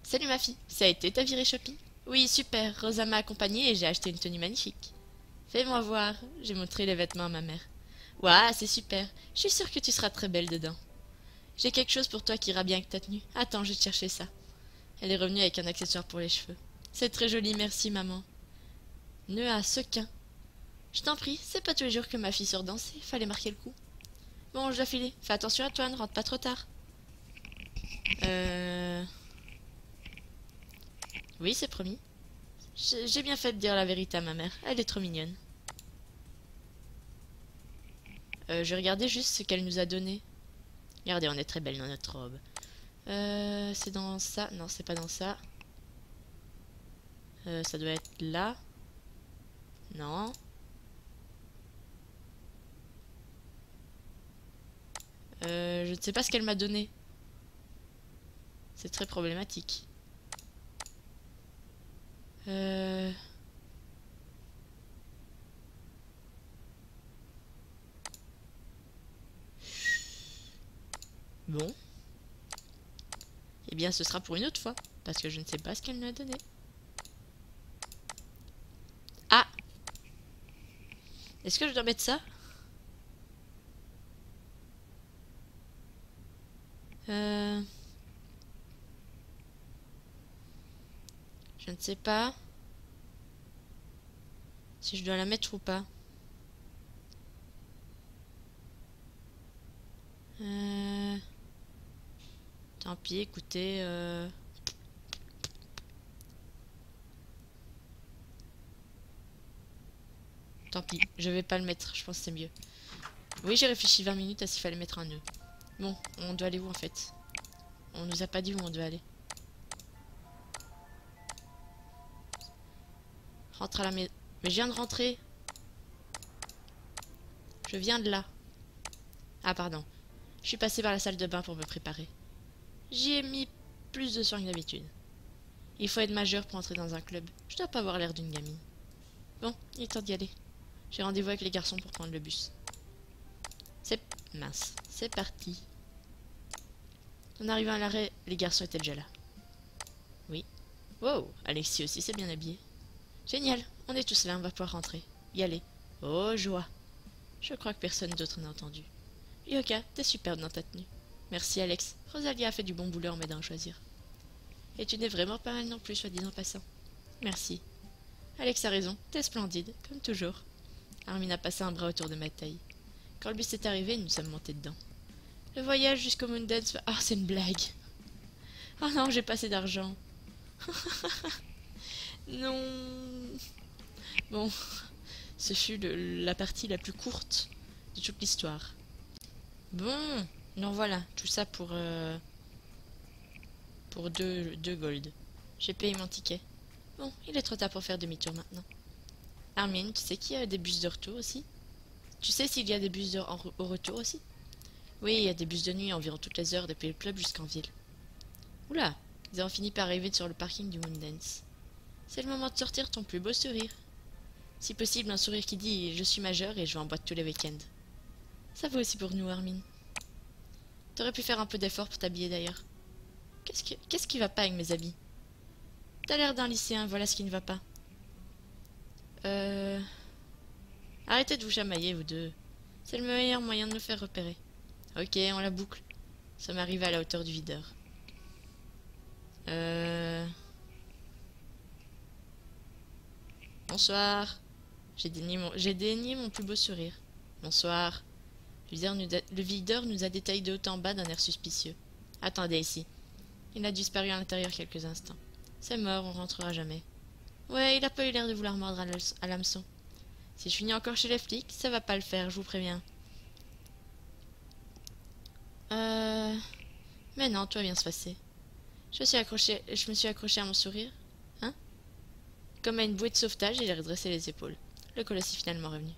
Salut ma fille, ça a été ta virée shopping? Oui, super, Rosa m'a accompagnée et j'ai acheté une tenue magnifique. Fais-moi voir, j'ai montré les vêtements à ma mère. Ouah, c'est super, je suis sûre que tu seras très belle dedans. J'ai quelque chose pour toi qui ira bien avec ta tenue. Attends, je vais te chercher ça. Elle est revenue avec un accessoire pour les cheveux. C'est très joli, merci maman. Nœud à sequin. Je t'en prie, c'est pas tous les jours que ma fille sort danser, fallait marquer le coup. Bon, je dois filer. Fais attention à toi, ne rentre pas trop tard. Oui, c'est promis. J'ai bien fait de dire la vérité à ma mère, elle est trop mignonne. Je regardais juste ce qu'elle nous a donné. Regardez, on est très belle dans notre robe. C'est dans ça. Non, c'est pas dans ça. Ça doit être là. Non. Je ne sais pas ce qu'elle m'a donné. C'est très problématique. Bon. Eh bien, ce sera pour une autre fois. Parce que je ne sais pas ce qu'elle m'a donné. Ah! Est-ce que je dois mettre ça? Je ne sais pas. Si je dois la mettre ou pas. Tant pis, écoutez... Tant pis, je vais pas le mettre, je pense que c'est mieux. Oui, j'ai réfléchi 20 minutes à s'il fallait mettre un nœud. Bon, on doit aller où en fait? On nous a pas dit où on doit aller. Rentre à la maison. Mais je viens de rentrer. Je viens de là. Ah pardon. Je suis passé par la salle de bain pour me préparer. J'y ai mis plus de soin que d'habitude. Il faut être majeur pour entrer dans un club. Je dois pas avoir l'air d'une gamine. Bon, il est temps d'y aller. J'ai rendez-vous avec les garçons pour prendre le bus. C'est... mince. C'est parti. En arrivant à l'arrêt, les garçons étaient déjà là. Oui. Wow, Alexis aussi s'est bien habillé. Génial, on est tous là, on va pouvoir rentrer. Y aller. Oh, joie. Je crois que personne d'autre n'a entendu. Yoka, t'es superbe dans ta tenue. Merci Alex. Rosalia a fait du bon boulot en m'aidant à choisir. Et tu n'es vraiment pas mal non plus, soit dit en passant. Merci. Alex a raison, t'es splendide, comme toujours. Armin a passé un bras autour de ma taille. Quand le bus est arrivé, nous sommes montés dedans. Le voyage jusqu'au Moondance... Ah, c'est une blague. Ah non, j'ai pas assez d'argent. Non. Bon, ce fut la partie la plus courte de toute l'histoire. Bon, non voilà, tout ça pour 2 gold. J'ai payé mon ticket. Bon, il est trop tard pour faire demi-tour maintenant. Armin, tu sais qu'il y a des bus de retour aussi? Tu sais s'il y a des bus au retour aussi? Oui, il y a des bus de nuit environ toutes les heures depuis le club jusqu'en ville. Oula, ils ont fini par arriver sur le parking du Moondance. C'est le moment de sortir ton plus beau sourire. Si possible, un sourire qui dit « Je suis majeur et je vais en boîte tous les week-ends ». Ça vaut aussi pour nous, Armin. T'aurais pu faire un peu d'effort pour t'habiller d'ailleurs. Qu'est-ce qui va pas avec mes habits? T'as l'air d'un lycéen, voilà ce qui ne va pas. Arrêtez de vous chamailler, vous deux. C'est le meilleur moyen de nous faire repérer. Ok, on la boucle. Nous sommes arrivés à la hauteur du videur. Bonsoir. J'ai dénié mon plus beau sourire. Bonsoir. Le videur nous a détaillé de haut en bas d'un air suspicieux. Attendez ici. Il a disparu à l'intérieur quelques instants. C'est mort, on rentrera jamais. Ouais, il a pas eu l'air de vouloir mordre à l'hameçon. Si je finis encore chez les flics, ça va pas le faire, je vous préviens. Mais non, tout va bien se passer. Je me suis accroché à mon sourire. Hein? Comme à une bouée de sauvetage, il a redressé les épaules. Le colosse est finalement revenu.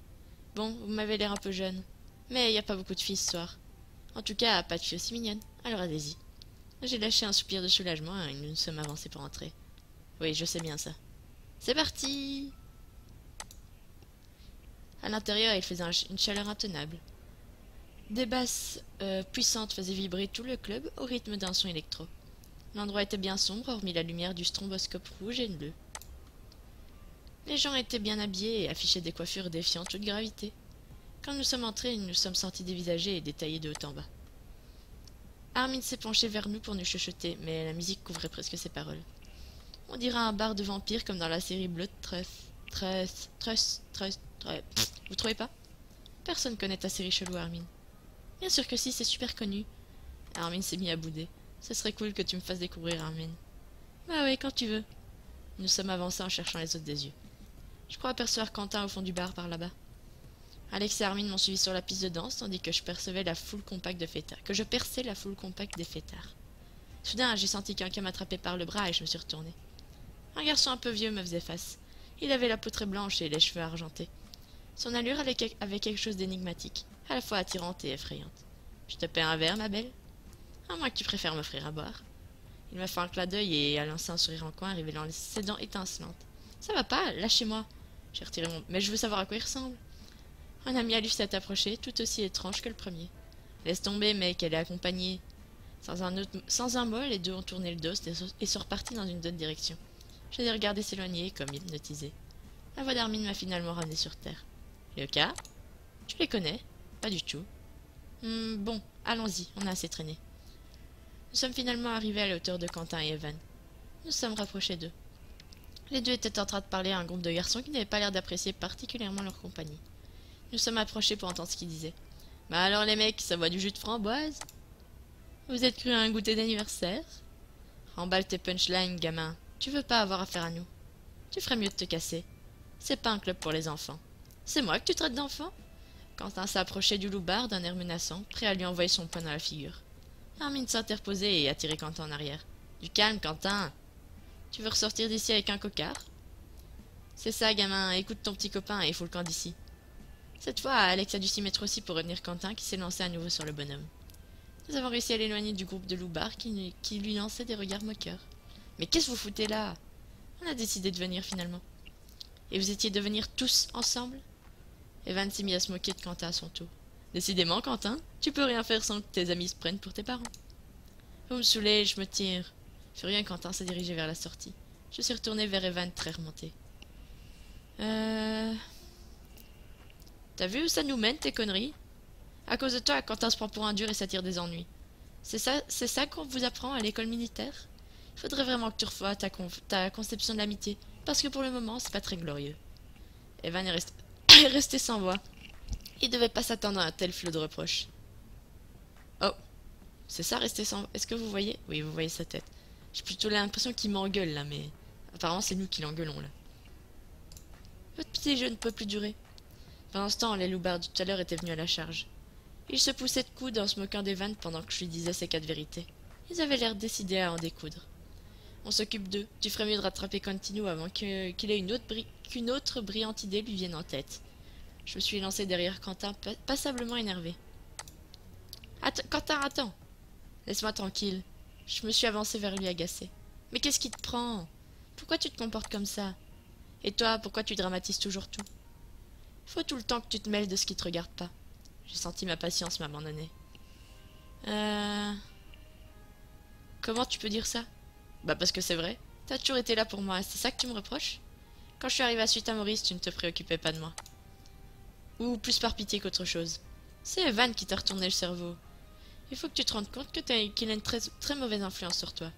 Bon, vous m'avez l'air un peu jeune. Mais il n'y a pas beaucoup de filles ce soir. En tout cas, pas de filles aussi mignonnes. Alors allez-y. J'ai lâché un soupir de soulagement et nous nous sommes avancés pour entrer. Oui, je sais bien ça. C'est parti! À l'intérieur, il faisait une chaleur intenable. Des basses puissantes faisaient vibrer tout le club au rythme d'un son électro. L'endroit était bien sombre, hormis la lumière du stromboscope rouge et bleu. Les gens étaient bien habillés et affichaient des coiffures défiant toute gravité. Quand nous sommes entrés, nous nous sommes sentis dévisagés et détaillés de haut en bas. Armin s'est penché vers nous pour nous chuchoter, mais la musique couvrait presque ses paroles. On dirait un bar de vampires comme dans la série Blood Trust. Vous trouvez pas? Personne connaît ta série chelou, Armin. Bien sûr que si, c'est super connu. Armin s'est mis à bouder. Ce serait cool que tu me fasses découvrir, Armin. Bah ouais, quand tu veux. Nous sommes avancés en cherchant les autres des yeux. Je crois apercevoir Quentin au fond du bar par là-bas. Alex et Armin m'ont suivi sur la piste de danse, tandis que je percevais la foule compacte de fêtards. Des fêtards. Soudain, j'ai senti quelqu'un m'attraper par le bras et je me suis retournée. Un garçon un peu vieux me faisait face. Il avait la peau très blanche et les cheveux argentés. Son allure avait quelque chose d'énigmatique, à la fois attirante et effrayante. Je te paie un verre, ma belle? À moins que tu préfères m'offrir à boire. Il m'a fait un clin d'œil et a lancé un sourire en coin, révélant ses dents étincelantes. Ça va pas, lâchez-moi. J'ai retiré mon... Mais je veux savoir à quoi il ressemble. Un ami à lui s'est approché, tout aussi étrange que le premier. Laisse tomber, mec, elle est accompagnée. Sans un mot, les deux ont tourné le dos et sont repartis dans une autre direction. Je les ai regardés s'éloigner, comme hypnotisés. La voix d'Armin m'a finalement ramené sur terre. Yoka? Tu les connais? Pas du tout. Bon, allons-y, on a assez traîné. Nous sommes finalement arrivés à la hauteur de Quentin et Evan. Nous sommes rapprochés d'eux. Les deux étaient en train de parler à un groupe de garçons qui n'avaient pas l'air d'apprécier particulièrement leur compagnie. Nous sommes approchés pour entendre ce qu'ils disaient. Bah alors les mecs, ça boit du jus de framboise? Vous êtes cru à un goûter d'anniversaire? Remballe tes punchlines, gamin. Tu veux pas avoir affaire à nous. Tu ferais mieux de te casser. C'est pas un club pour les enfants. C'est moi que tu traites d'enfant? Quentin s'approchait du loupard d'un air menaçant, prêt à lui envoyer son poing dans la figure. Hermine s'interposait et attirait Quentin en arrière. Du calme, Quentin. Tu veux ressortir d'ici avec un cocard? C'est ça, gamin. Écoute ton petit copain et il faut le camp d'ici. Cette fois, Alex a dû s'y mettre aussi pour retenir Quentin qui s'est lancé à nouveau sur le bonhomme. Nous avons réussi à l'éloigner du groupe de loupards qui lui lançaient des regards moqueurs. Mais qu'est-ce que vous foutez là? On a décidé de venir finalement. Et vous étiez de venir tous ensemble? Evan s'est mis à se moquer de Quentin à son tour. Décidément, Quentin, tu peux rien faire sans que tes amis se prennent pour tes parents. Vous me saoulez, je me tire. Furieux, Quentin s'est dirigé vers la sortie. Je suis retourné vers Evan très remonté. T'as vu où ça nous mène, tes conneries? À cause de toi, Quentin se prend pour un dur et s'attire des ennuis. C'est ça qu'on vous apprend à l'école militaire? Il faudrait vraiment que tu revoies ta conception de l'amitié, parce que pour le moment, c'est pas très glorieux. Evan est resté sans voix. Il devait pas s'attendre à un tel flot de reproches. Oh, c'est ça, rester sans... Est-ce que vous voyez? Oui, vous voyez sa tête. J'ai plutôt l'impression qu'il m'engueule, là, mais... Apparemment, c'est nous qui l'engueulons, là. Votre petit jeu ne peut plus durer. Pendant ce temps, les loupards de tout à l'heure étaient venus à la charge. Ils se poussaient de coude en se moquant d'Evan pendant que je lui disais ces 4 vérités. Ils avaient l'air décidés à en découdre. On s'occupe d'eux. Tu ferais mieux de rattraper Contino avant qu'il ait qu'une autre brillante idée lui vienne en tête. Je me suis lancé derrière Quentin, passablement énervé. Quentin, attends! Laisse-moi tranquille. Je me suis avancé vers lui agacé. Mais qu'est-ce qui te prend? Pourquoi tu te comportes comme ça? Et toi, pourquoi tu dramatises toujours tout? Il faut tout le temps que tu te mêles de ce qui te regarde pas. J'ai senti ma patience m'abandonner. Comment tu peux dire ça? Bah parce que c'est vrai. T'as toujours été là pour moi, c'est ça que tu me reproches? Quand je suis arrivé à Suite à Maurice, tu ne te préoccupais pas de moi. Ou plus par pitié qu'autre chose. C'est Evan qui t'a retourné le cerveau. Il faut que tu te rendes compte qu'il a une très mauvaise influence sur toi.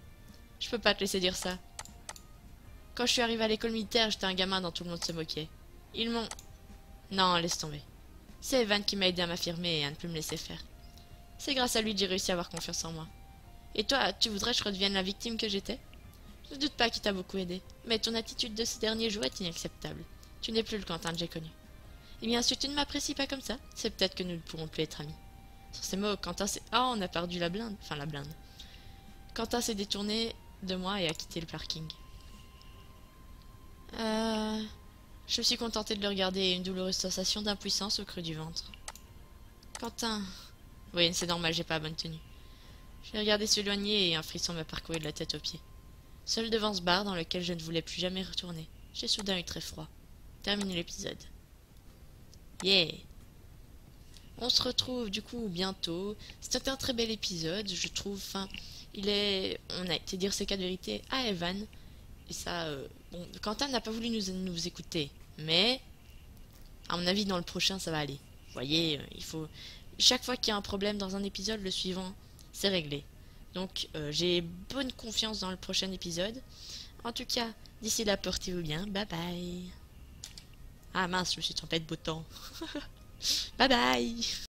Je peux pas te laisser dire ça. Quand je suis arrivé à l'école militaire, j'étais un gamin dont tout le monde se moquait. Ils m'ont... Non, laisse tomber. C'est Evan qui m'a aidé à m'affirmer et à ne plus me laisser faire. C'est grâce à lui que j'ai réussi à avoir confiance en moi. Et toi, tu voudrais que je redevienne la victime que j'étais? Je ne doute pas qu'il t'a beaucoup aidé, mais ton attitude de ces derniers jours est inacceptable. Tu n'es plus le Quentin que j'ai connu. Eh bien, si tu ne m'apprécies pas comme ça, c'est peut-être que nous ne pourrons plus être amis. Sur ces mots, Quentin s'est... Oh, on a perdu la blinde. Enfin, la blinde. Quentin s'est détourné de moi et a quitté le parking. Je me suis contentée de le regarder et une douloureuse sensation d'impuissance au creux du ventre. Quentin... Oui, c'est normal, j'ai pas la bonne tenue. J'ai regardé s'éloigner et un frisson m'a parcouru de la tête aux pieds. Seul devant ce bar dans lequel je ne voulais plus jamais retourner, j'ai soudain eu très froid. Terminé l'épisode. Yeah! On se retrouve du coup bientôt. C'était un très bel épisode, je trouve. Enfin, on a été dire ces 4 vérités à Evan. Et ça, bon, Quentin n'a pas voulu nous écouter. Mais, à mon avis, dans le prochain, ça va aller. Vous voyez, il faut... Chaque fois qu'il y a un problème dans un épisode, le suivant, c'est réglé. Donc, j'ai bonne confiance dans le prochain épisode. En tout cas, d'ici là, portez-vous bien. Bye bye. Ah mince, je me suis trompée de beau temps. Bye bye.